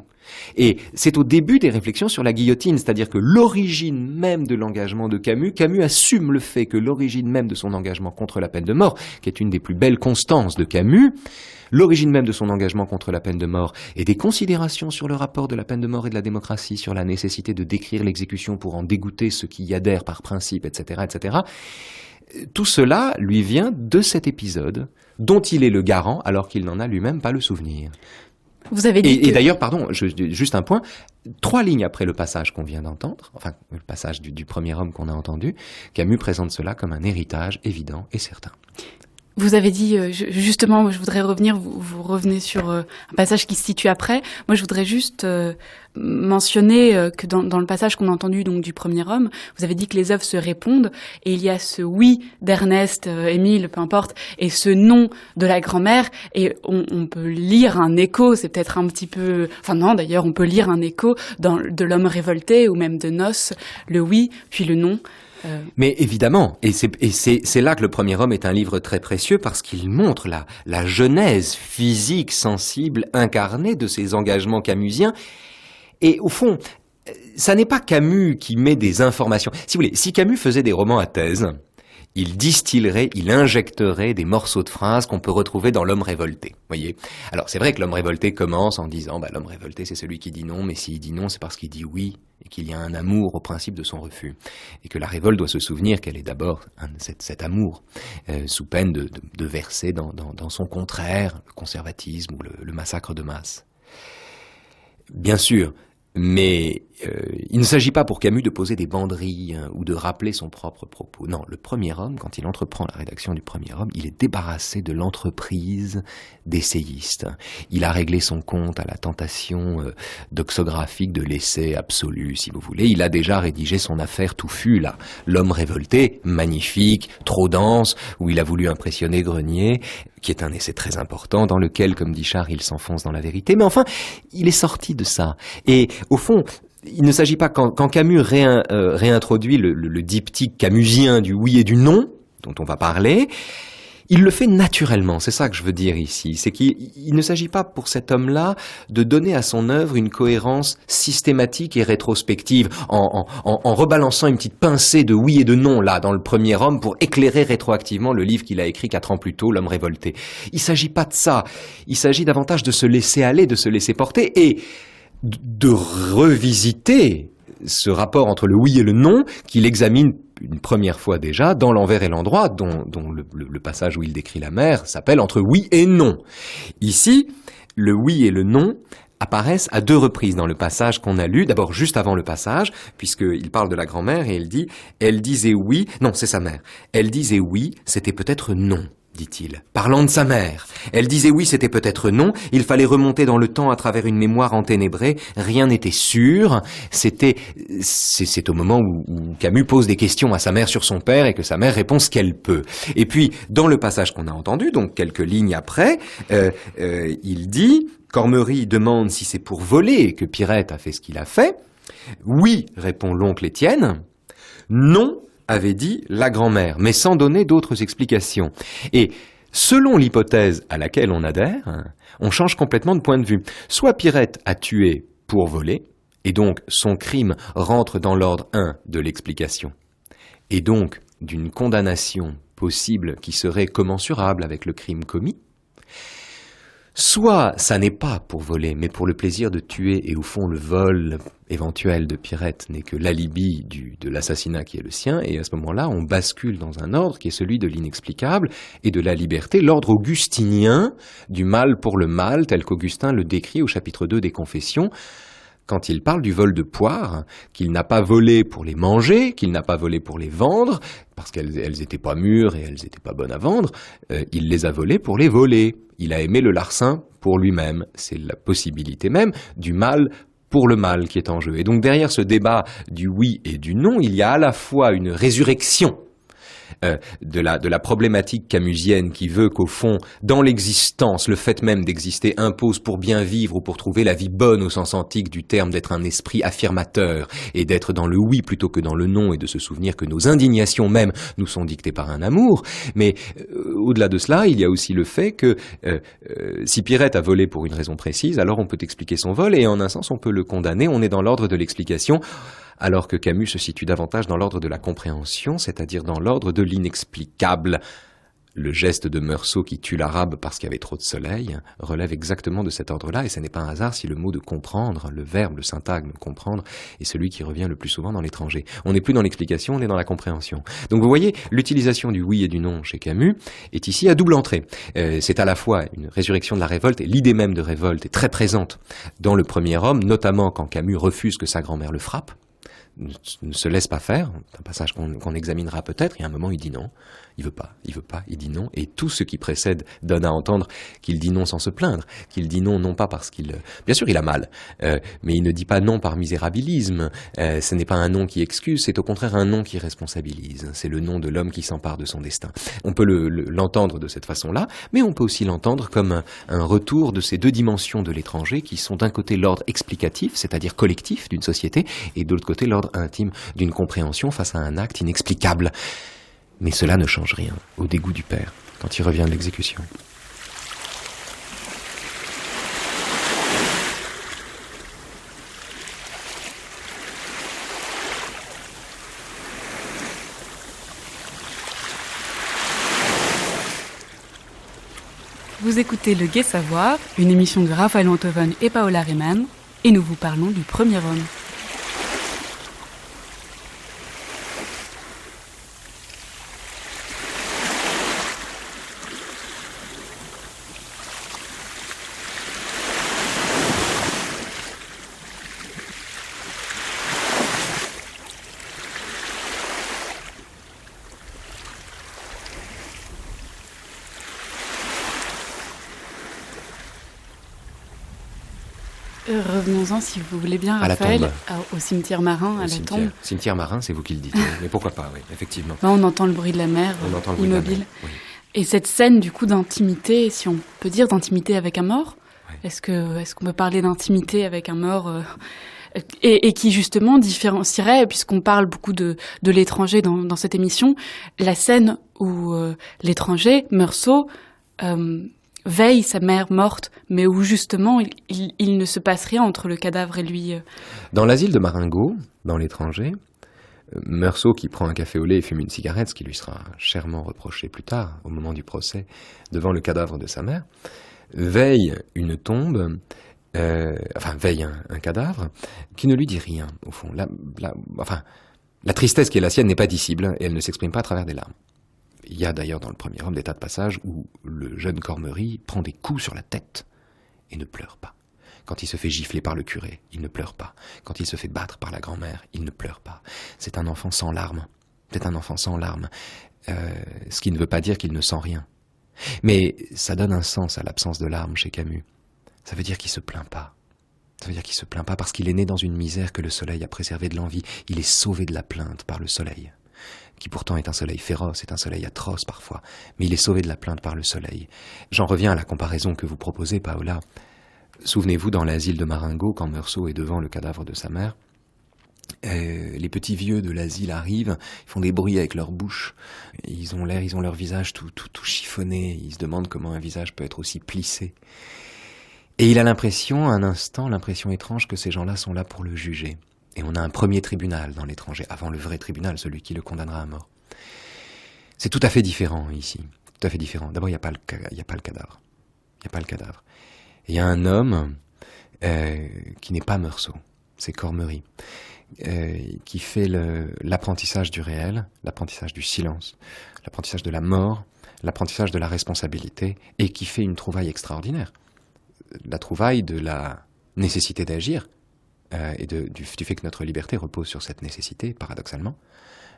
Et c'est au début des réflexions sur la guillotine, c'est-à-dire que l'origine même de l'engagement de Camus assume le fait que l'origine même de son engagement contre la peine de mort, qui est une des plus belles constances de Camus, l'origine même de son engagement contre la peine de mort et des considérations sur le rapport de la peine de mort et de la démocratie, sur la nécessité de décrire l'exécution pour en dégoûter ceux qui y adhèrent par principe, etc., etc., tout cela lui vient de cet épisode dont il est le garant alors qu'il n'en a lui-même pas le souvenir. Vous avez dit Et d'ailleurs, pardon, juste un point, 3 lignes après le passage qu'on vient d'entendre, enfin le passage du premier homme qu'on a entendu, Camus présente cela comme un héritage évident et certain. Vous avez dit, justement, je voudrais revenir, vous revenez sur un passage qui se situe après. Moi, je voudrais juste mentionner que dans le passage qu'on a entendu donc du premier homme, vous avez dit que les œuvres se répondent, et il y a ce oui d'Ernest, Émile, peu importe, et ce non de la grand-mère, et on peut lire un écho, c'est peut-être un petit peu... Enfin non, d'ailleurs, on peut lire un écho de l'homme révolté, ou même de Noce, le oui, puis le non. Mais évidemment, et c'est là que le premier homme est un livre très précieux parce qu'il montre la genèse physique, sensible, incarnée de ces engagements camusiens. Et au fond, ça n'est pas Camus qui met des informations. Si vous voulez, si Camus faisait des romans à thèse, il distillerait, il injecterait des morceaux de phrases qu'on peut retrouver dans L'homme révolté. Voyez. Alors c'est vrai que L'homme révolté commence en disant l'homme révolté c'est celui qui dit non, mais s'il dit non c'est parce qu'il dit oui, et qu'il y a un amour au principe de son refus. Et que la révolte doit se souvenir qu'elle est d'abord cet amour, sous peine de verser dans son contraire, le conservatisme ou le massacre de masse. Bien sûr, mais il ne s'agit pas pour Camus de poser des banderilles ou de rappeler son propre propos. Non, le premier homme, quand il entreprend la rédaction du premier homme, il est débarrassé de l'entreprise d'essayiste. Il a réglé son compte à la tentation doxographique de l'essai absolu, si vous voulez. Il a déjà rédigé son affaire touffue, là. L'homme révolté, magnifique, trop dense, où il a voulu impressionner Grenier, qui est un essai très important, dans lequel, comme dit Char, il s'enfonce dans la vérité. Mais enfin, il est sorti de ça. Et au fond, il ne s'agit pas, quand Camus réintroduit le diptyque camusien du oui et du non, dont on va parler, il le fait naturellement, c'est ça que je veux dire ici. C'est qu'il ne s'agit pas pour cet homme-là de donner à son œuvre une cohérence systématique et rétrospective, en rebalançant une petite pincée de oui et de non, là, dans le premier homme, pour éclairer rétroactivement le livre qu'il a écrit 4 ans plus tôt, L'homme révolté. Il ne s'agit pas de ça. Il s'agit davantage de se laisser aller, de se laisser porter, et de revisiter ce rapport entre le oui et le non, qu'il examine une première fois déjà dans L'envers et l'endroit, dont le passage où il décrit la mer s'appelle Entre oui et non. Ici, le oui et le non apparaissent à 2 reprises dans le passage qu'on a lu, d'abord juste avant le passage, puisqu'il parle de la grand-mère et il dit « Elle disait oui », non, c'est sa mère, « Elle disait oui, c'était peut-être non ». Dit-il, parlant de sa mère. Elle disait oui, c'était peut-être non, il fallait remonter dans le temps à travers une mémoire enténébrée, rien n'était sûr, c'est au moment où Camus pose des questions à sa mère sur son père et que sa mère répond ce qu'elle peut. Et puis, dans le passage qu'on a entendu, donc quelques lignes après, il dit, Cormery demande si c'est pour voler que Pirette a fait ce qu'il a fait. Oui, répond l'oncle Étienne. Non, avait dit la grand-mère, mais sans donner d'autres explications. Et selon l'hypothèse à laquelle on adhère, on change complètement de point de vue. Soit Pirette a tué pour voler, et donc son crime rentre dans l'ordre 1 de l'explication, et donc d'une condamnation possible qui serait commensurable avec le crime commis. Soit ça n'est pas pour voler, mais pour le plaisir de tuer, et au fond le vol éventuel de Pirette n'est que l'alibi de l'assassinat qui est le sien, et à ce moment-là on bascule dans un ordre qui est celui de l'inexplicable et de la liberté, l'ordre augustinien du mal pour le mal, tel qu'Augustin le décrit au chapitre 2 des Confessions, quand il parle du vol de poires, qu'il n'a pas volé pour les manger, qu'il n'a pas volé pour les vendre, parce qu'elles étaient pas mûres et elles étaient pas bonnes à vendre, il les a volées pour les voler. Il a aimé le larcin pour lui-même. C'est la possibilité même du mal pour le mal qui est en jeu. Et donc derrière ce débat du oui et du non, il y a à la fois une résurrection de la problématique camusienne qui veut qu'au fond, dans l'existence, le fait même d'exister impose pour bien vivre ou pour trouver la vie bonne au sens antique du terme d'être un esprit affirmateur et d'être dans le oui plutôt que dans le non et de se souvenir que nos indignations même nous sont dictées par un amour. Mais au-delà de cela, il y a aussi le fait que si Pierrette a volé pour une raison précise, alors on peut expliquer son vol et en un sens on peut le condamner, on est dans l'ordre de l'explication, alors que Camus se situe davantage dans l'ordre de la compréhension, c'est-à-dire dans l'ordre de l'inexplicable. Le geste de Meursault qui tue l'arabe parce qu'il y avait trop de soleil relève exactement de cet ordre-là, et ce n'est pas un hasard si le mot de comprendre, le verbe, le syntagme comprendre, est celui qui revient le plus souvent dans l'étranger. On n'est plus dans l'explication, on est dans la compréhension. Donc vous voyez, l'utilisation du oui et du non chez Camus est ici à double entrée. C'est à la fois une résurrection de la révolte, et l'idée même de révolte est très présente dans Le Premier Homme, notamment quand Camus refuse que sa grand-mère le frappe, ne se laisse pas faire, c'est un passage qu'on examinera peut-être, et à un moment il dit non, il veut pas, il dit non, et tout ce qui précède donne à entendre qu'il dit non sans se plaindre, qu'il dit non, non pas parce qu'il... Bien sûr il a mal, mais il ne dit pas non par misérabilisme, ce n'est pas un non qui excuse, c'est au contraire un non qui responsabilise, c'est le non de l'homme qui s'empare de son destin. On peut l'entendre de cette façon-là, mais on peut aussi l'entendre comme un retour de ces deux dimensions de l'étranger qui sont d'un côté l'ordre explicatif, c'est-à-dire collectif d'une société, et de l'autre côté l'ordre intime d'une compréhension face à un acte inexplicable. Mais cela ne change rien au dégoût du père quand il revient de l'exécution. Vous écoutez Le Gai Savoir, une émission de Raphaël Antoven et Paola Riemann, et nous vous parlons du Premier Homme. Revenons-en, si vous voulez bien, À la Raphaël, tombe. au cimetière marin, à la tombe. Cimetière marin, c'est vous qui le dites. Mais pourquoi pas, oui, effectivement. Là, on entend le bruit de la mer, On entend le bruit de la immobile. mer, oui. Et cette scène, du coup, d'intimité, si on peut dire d'intimité avec un mort, Oui. est-ce qu'on peut parler d'intimité avec un mort et qui, justement, différencierait, puisqu'on parle beaucoup de l'étranger dans cette émission, la scène où l'étranger, Meursault, veille sa mère morte, mais où justement il ne se passe rien entre le cadavre et lui. Dans l'asile de Marengo, dans l'étranger, Meursault, qui prend un café au lait et fume une cigarette, ce qui lui sera chèrement reproché plus tard, au moment du procès, devant le cadavre de sa mère, veille une tombe, veille un cadavre, qui ne lui dit rien, au fond. La tristesse qui est la sienne n'est pas dissible, et elle ne s'exprime pas à travers des larmes. Il y a d'ailleurs dans Le Premier Homme des tas de passages où le jeune Cormery prend des coups sur la tête et ne pleure pas. Quand il se fait gifler par le curé, il ne pleure pas. Quand il se fait battre par la grand-mère, il ne pleure pas. C'est un enfant sans larmes. C'est un enfant sans larmes. Ce qui ne veut pas dire qu'il ne sent rien. Mais ça donne un sens à l'absence de larmes chez Camus. Ça veut dire qu'il se plaint pas. Ça veut dire qu'il se plaint pas parce qu'il est né dans une misère que le soleil a préservée de l'envie. Il est sauvé de la plainte par le soleil, qui pourtant est un soleil féroce, est un soleil atroce parfois, mais il est sauvé de la plainte par le soleil. J'en reviens à la comparaison que vous proposez, Paola. Souvenez-vous, dans l'asile de Marengo, quand Meursault est devant le cadavre de sa mère, les petits vieux de l'asile arrivent, ils font des bruits avec leur bouche, ils ont leur visage tout chiffonné, ils se demandent comment un visage peut être aussi plissé. Et il a l'impression, un instant, l'impression étrange que ces gens-là sont là pour le juger. Et on a un premier tribunal dans l'étranger, avant le vrai tribunal, celui qui le condamnera à mort. C'est tout à fait différent ici, tout à fait différent. D'abord, il n'y a pas le cadavre. Il n'y a pas le cadavre. Il y a un homme qui n'est pas Meursault, c'est Cormery, qui fait l'apprentissage du réel, l'apprentissage du silence, l'apprentissage de la mort, l'apprentissage de la responsabilité, et qui fait une trouvaille extraordinaire. La trouvaille de la nécessité d'agir, et du fait que notre liberté repose sur cette nécessité, paradoxalement,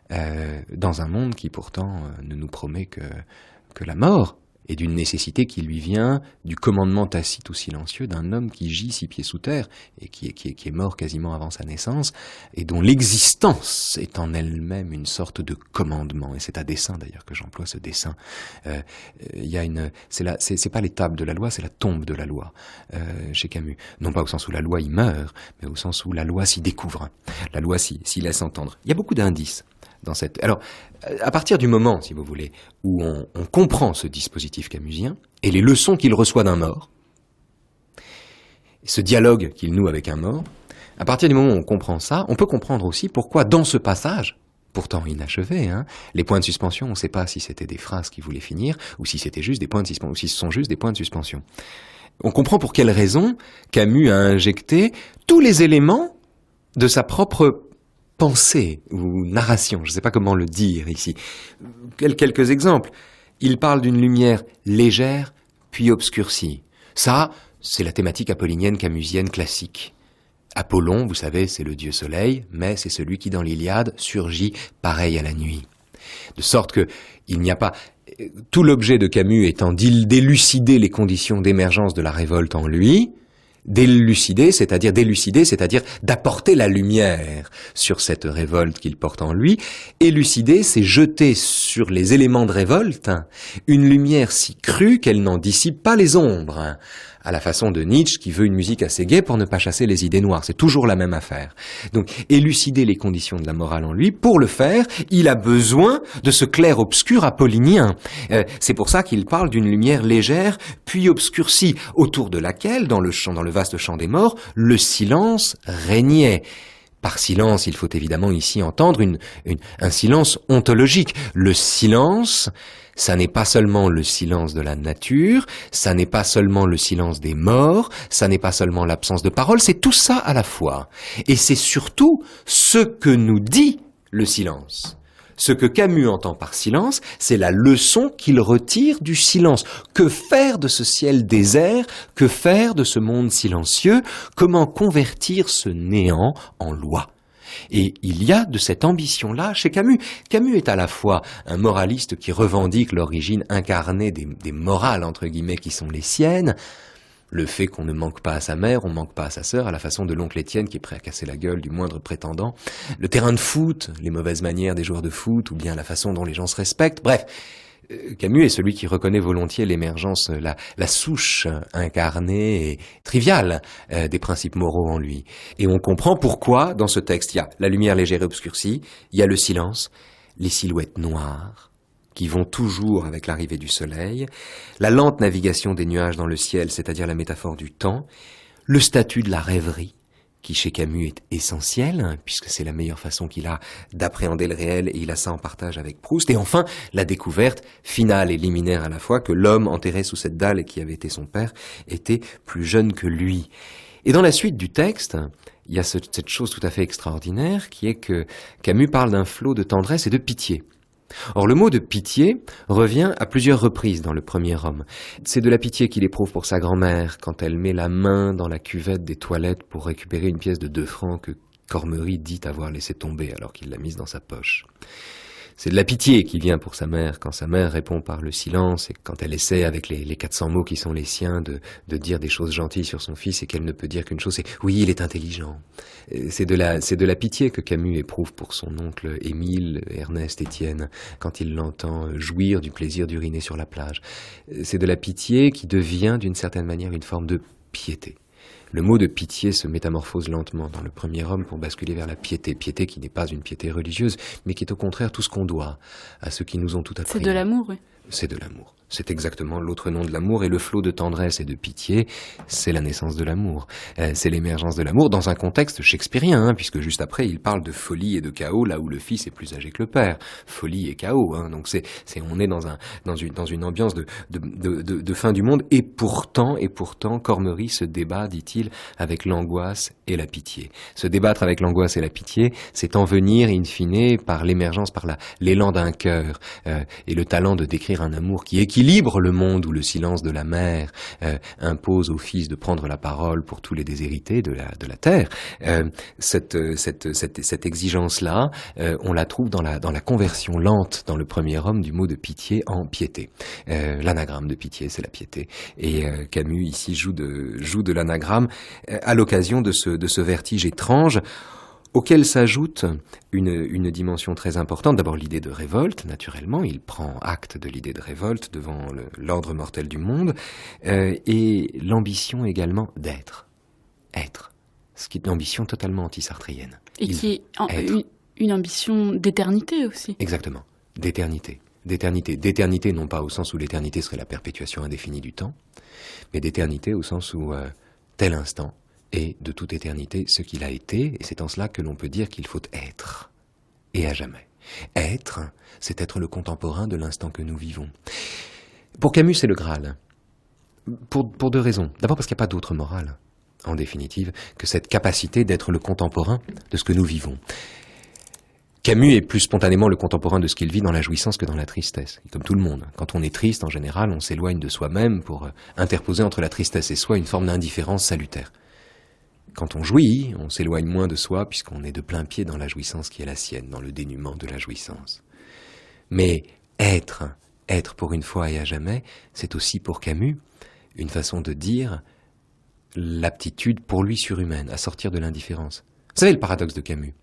dans un monde qui pourtant ne nous promet que la mort et d'une nécessité qui lui vient du commandement tacite ou silencieux d'un homme qui gît 6 pieds sous terre et qui est mort quasiment avant sa naissance et dont l'existence est en elle-même une sorte de commandement. Et c'est à dessein d'ailleurs que j'emploie ce dessein. C'est pas l'étape de la loi, c'est la tombe de la loi chez Camus. Non pas au sens où la loi y meurt, mais au sens où la loi s'y découvre, la loi s'y laisse entendre. Il y a beaucoup d'indices dans cette... Alors, à partir du moment, si vous voulez, où on comprend ce dispositif camusien et les leçons qu'il reçoit d'un mort, ce dialogue qu'il noue avec un mort, à partir du moment où on comprend ça, on peut comprendre aussi pourquoi dans ce passage, pourtant inachevé, les points de suspension, on ne sait pas si c'était des phrases qui voulaient finir ou si c'était juste des points de suspension, ou si ce sont juste des points de suspension. On comprend pour quelle raison Camus a injecté tous les éléments de sa propre pensée ou narration, je ne sais pas comment le dire ici. Quelques exemples. Il parle d'une lumière légère puis obscurcie. Ça, c'est la thématique apollinienne camusienne classique. Apollon, vous savez, c'est le dieu soleil, mais c'est celui qui, dans l'Iliade, surgit pareil à la nuit. De sorte que il n'y a pas... Tout l'objet de Camus étant d'élucider les conditions d'émergence de la révolte en lui, d'élucider, c'est-à-dire d'apporter la lumière sur cette révolte qu'il porte en lui. Élucider, c'est jeter sur les éléments de révolte une lumière si crue qu'elle n'en dissipe pas les ombres. À la façon de Nietzsche qui veut une musique assez gaie pour ne pas chasser les idées noires. C'est toujours la même affaire. Donc, élucider les conditions de la morale en lui, pour le faire, il a besoin de ce clair-obscur apollinien. C'est pour ça qu'il parle d'une lumière légère puis obscurcie, autour de laquelle, dans le vaste champ des morts, le silence régnait. Par silence, il faut évidemment ici entendre un silence ontologique. Le silence, ça n'est pas seulement le silence de la nature, ça n'est pas seulement le silence des morts, ça n'est pas seulement l'absence de parole, c'est tout ça à la fois. Et c'est surtout ce que nous dit le silence. Ce que Camus entend par silence, c'est la leçon qu'il retire du silence. Que faire de ce ciel désert? Que faire de ce monde silencieux? Comment convertir ce néant en loi? Et il y a de cette ambition-là chez Camus. Camus est à la fois un moraliste qui revendique l'origine incarnée des morales, entre guillemets, qui sont les siennes. Le fait qu'on ne manque pas à sa mère, on manque pas à sa sœur, à la façon de l'oncle Étienne qui est prêt à casser la gueule du moindre prétendant. Le terrain de foot, les mauvaises manières des joueurs de foot, ou bien la façon dont les gens se respectent. Bref, Camus est celui qui reconnaît volontiers l'émergence, la souche incarnée et triviale des principes moraux en lui. Et on comprend pourquoi, dans ce texte, il y a la lumière légère et obscurcie, il y a le silence, les silhouettes noires, qui vont toujours avec l'arrivée du soleil, la lente navigation des nuages dans le ciel, c'est-à-dire la métaphore du temps, le statut de la rêverie, qui chez Camus est essentiel, puisque c'est la meilleure façon qu'il a d'appréhender le réel, et il a ça en partage avec Proust, et enfin, la découverte finale et liminaire à la fois, que l'homme enterré sous cette dalle et qui avait été son père, était plus jeune que lui. Et dans la suite du texte, il y a cette chose tout à fait extraordinaire, qui est que Camus parle d'un flot de tendresse et de pitié. Or, le mot de pitié revient à plusieurs reprises dans le premier homme. C'est de la pitié qu'il éprouve pour sa grand-mère quand elle met la main dans la cuvette des toilettes pour récupérer une pièce de 2 francs que Cormery dit avoir laissé tomber alors qu'il l'a mise dans sa poche. C'est de la pitié qui vient pour sa mère quand sa mère répond par le silence et quand elle essaie avec les 400 mots qui sont les siens de dire des choses gentilles sur son fils et qu'elle ne peut dire qu'une chose, c'est « oui, il est intelligent ». C'est de la pitié que Camus éprouve pour son oncle Émile, Ernest, Étienne, quand il l'entend jouir du plaisir d'uriner sur la plage. C'est de la pitié qui devient d'une certaine manière une forme de piété. Le mot de pitié se métamorphose lentement dans le premier homme pour basculer vers la piété. Piété qui n'est pas une piété religieuse, mais qui est au contraire tout ce qu'on doit à ceux qui nous ont tout appris. C'est de l'amour, oui. C'est de l'amour. C'est exactement l'autre nom de l'amour, et le flot de tendresse et de pitié, c'est la naissance de l'amour. C'est l'émergence de l'amour dans un contexte shakespearien, puisque juste après, il parle de folie et de chaos, là où le fils est plus âgé que le père. Folie et chaos, donc on est dans une ambiance de fin du monde, et pourtant, Cormery se débat, dit-il, semble-t-il, avec l'angoisse et la pitié. Se débattre avec l'angoisse et la pitié, c'est en venir, in fine, par l'émergence, par l'élan d'un cœur, et le talent de décrire un amour qui équilibre le monde où le silence de la mer impose au Fils de prendre la parole pour tous les déshérités de la terre. Cette exigence-là, on la trouve dans la conversion lente dans le premier homme du mot de pitié en piété. L'anagramme de pitié, c'est la piété. Et Camus ici joue de l'anagramme à l'occasion de ce vertige étrange auquel s'ajoute une dimension très importante. D'abord l'idée de révolte, naturellement, il prend acte de l'idée de révolte devant l'ordre mortel du monde, et l'ambition également d'être. Être. Ce qui est une ambition totalement anti-sartréienne. Et qui est une ambition d'éternité aussi. Exactement, d'éternité. D'éternité non pas au sens où l'éternité serait la perpétuation indéfinie du temps, mais d'éternité au sens où tel instant est de toute éternité ce qu'il a été, et c'est en cela que l'on peut dire qu'il faut être, et à jamais. Être, c'est être le contemporain de l'instant que nous vivons. Pour Camus, c'est le Graal, pour deux raisons. D'abord parce qu'il n'y a pas d'autre morale, en définitive, que cette capacité d'être le contemporain de ce que nous vivons. Camus est plus spontanément le contemporain de ce qu'il vit dans la jouissance que dans la tristesse. Et comme tout le monde, quand on est triste, en général, on s'éloigne de soi-même pour interposer entre la tristesse et soi une forme d'indifférence salutaire. Quand on jouit, on s'éloigne moins de soi puisqu'on est de plein pied dans la jouissance qui est la sienne, dans le dénuement de la jouissance. Mais être pour une fois et à jamais, c'est aussi pour Camus une façon de dire l'aptitude pour lui surhumaine à sortir de l'indifférence. Vous savez le paradoxe de Camus ?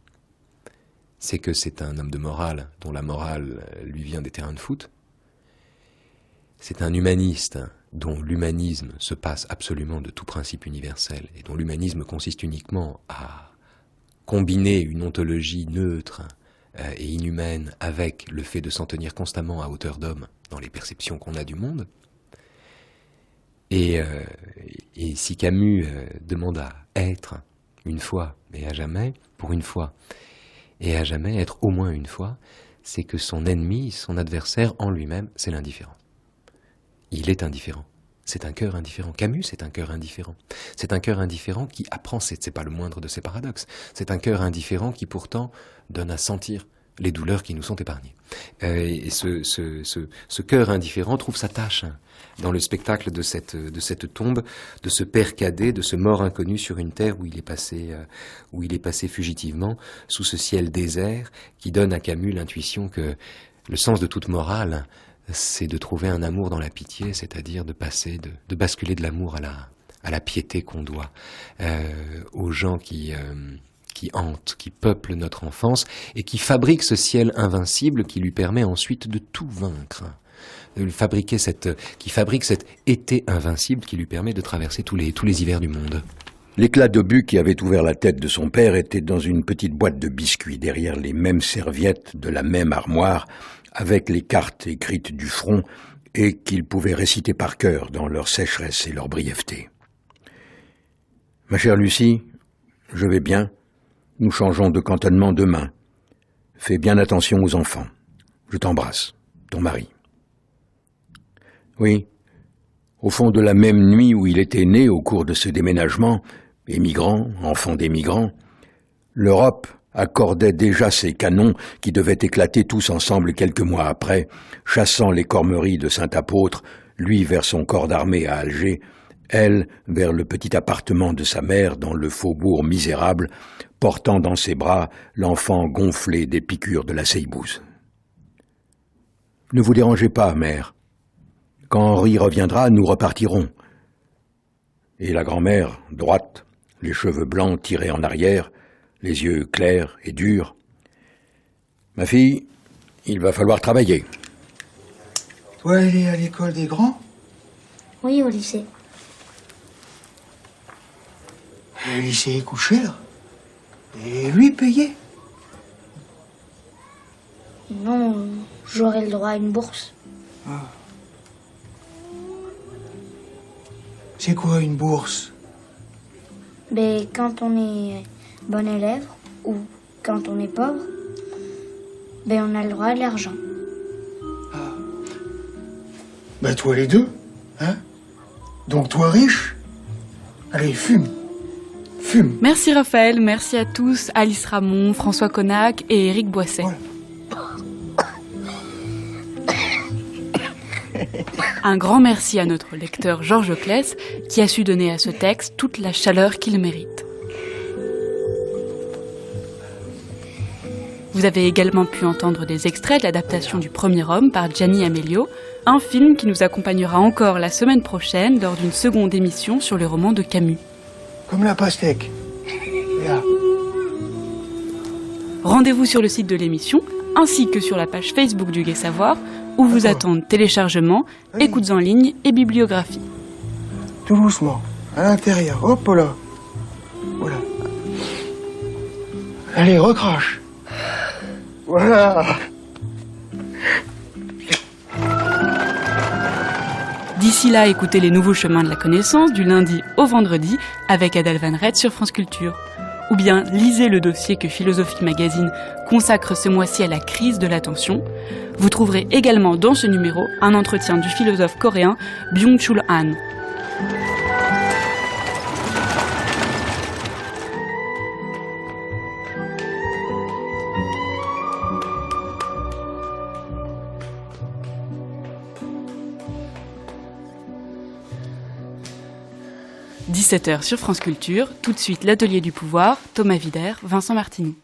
C'est que c'est un homme de morale, dont la morale lui vient des terrains de foot. C'est un humaniste dont l'humanisme se passe absolument de tout principe universel et dont l'humanisme consiste uniquement à combiner une ontologie neutre et inhumaine avec le fait de s'en tenir constamment à hauteur d'homme dans les perceptions qu'on a du monde. Et si Camus demande à être une fois, mais à jamais, pour une fois, et à jamais, être au moins une fois, c'est que son ennemi, son adversaire en lui-même, c'est l'indifférent. Il est indifférent. C'est un cœur indifférent. Camus, c'est un cœur indifférent. C'est un cœur indifférent qui apprend, c'est pas le moindre de ses paradoxes, c'est un cœur indifférent qui pourtant donne à sentir les douleurs qui nous sont épargnées. Et ce cœur indifférent trouve sa tâche dans le spectacle de cette tombe, de ce père cadet, de ce mort inconnu sur une terre où il est passé fugitivement, sous ce ciel désert, qui donne à Camus l'intuition que le sens de toute morale, c'est de trouver un amour dans la pitié, c'est-à-dire de basculer de l'amour à la piété qu'on doit aux gens qui hantent, qui peuplent notre enfance et qui fabriquent ce ciel invincible qui lui permet ensuite de tout vaincre. Qui fabrique cet été invincible qui lui permet de traverser tous les hivers du monde. L'éclat d'obus qui avait ouvert la tête de son père était dans une petite boîte de biscuits, derrière les mêmes serviettes de la même armoire, avec les cartes écrites du front et qu'il pouvait réciter par cœur dans leur sécheresse et leur brièveté. « Ma chère Lucie, je vais bien. Nous changeons de cantonnement demain. Fais bien attention aux enfants. Je t'embrasse, ton mari. » Oui, au fond de la même nuit où il était né au cours de ce déménagement, émigrant, enfant d'émigrants, l'Europe accordait déjà ses canons qui devaient éclater tous ensemble quelques mois après, chassant les cormeries de Saint-Apôtre, lui vers son corps d'armée à Alger, elle vers le petit appartement de sa mère dans le faubourg misérable, portant dans ses bras l'enfant gonflé des piqûres de la seibouze. « Ne vous dérangez pas, mère. Quand Henri reviendra, nous repartirons. » Et la grand-mère, droite, les cheveux blancs tirés en arrière, les yeux clairs et durs. « Ma fille, il va falloir travailler. » Toi, elle est à l'école des grands? Oui, au lycée. Le lycée coûte cher. Et lui payé? Non, j'aurai le droit à une bourse. Ah. C'est quoi une bourse? Mais quand on est bon élève ou quand on est pauvre, ben on a le droit à de l'argent. Ah. Ben toi les deux, hein? Donc toi riche, allez fume. fume. Merci Raphaël, merci à tous, Alice Ramon, François Connac et Éric Boisset. Voilà. Un grand merci à notre lecteur Georges Claes qui a su donner à ce texte toute la chaleur qu'il mérite. Vous avez également pu entendre des extraits de l'adaptation du Premier Homme par Gianni Amelio, un film qui nous accompagnera encore la semaine prochaine lors d'une seconde émission sur le roman de Camus. Comme la pastèque. Là. Rendez-vous sur le site de l'émission, ainsi que sur la page Facebook du Gai Savoir, où vous attendent téléchargements, écoutes en ligne et bibliographie. Tout doucement, à l'intérieur. Hop là. Voilà. Allez, recrache. Voilà. D'ici là, écoutez les nouveaux chemins de la connaissance du lundi au vendredi avec Adèle Van Rett sur France Culture. Ou bien lisez le dossier que Philosophie Magazine consacre ce mois-ci à la crise de l'attention. Vous trouverez également dans ce numéro un entretien du philosophe coréen Byung-Chul Han. – 17h sur France Culture, tout de suite l'Atelier du Pouvoir, Thomas Wider, Vincent Martineau.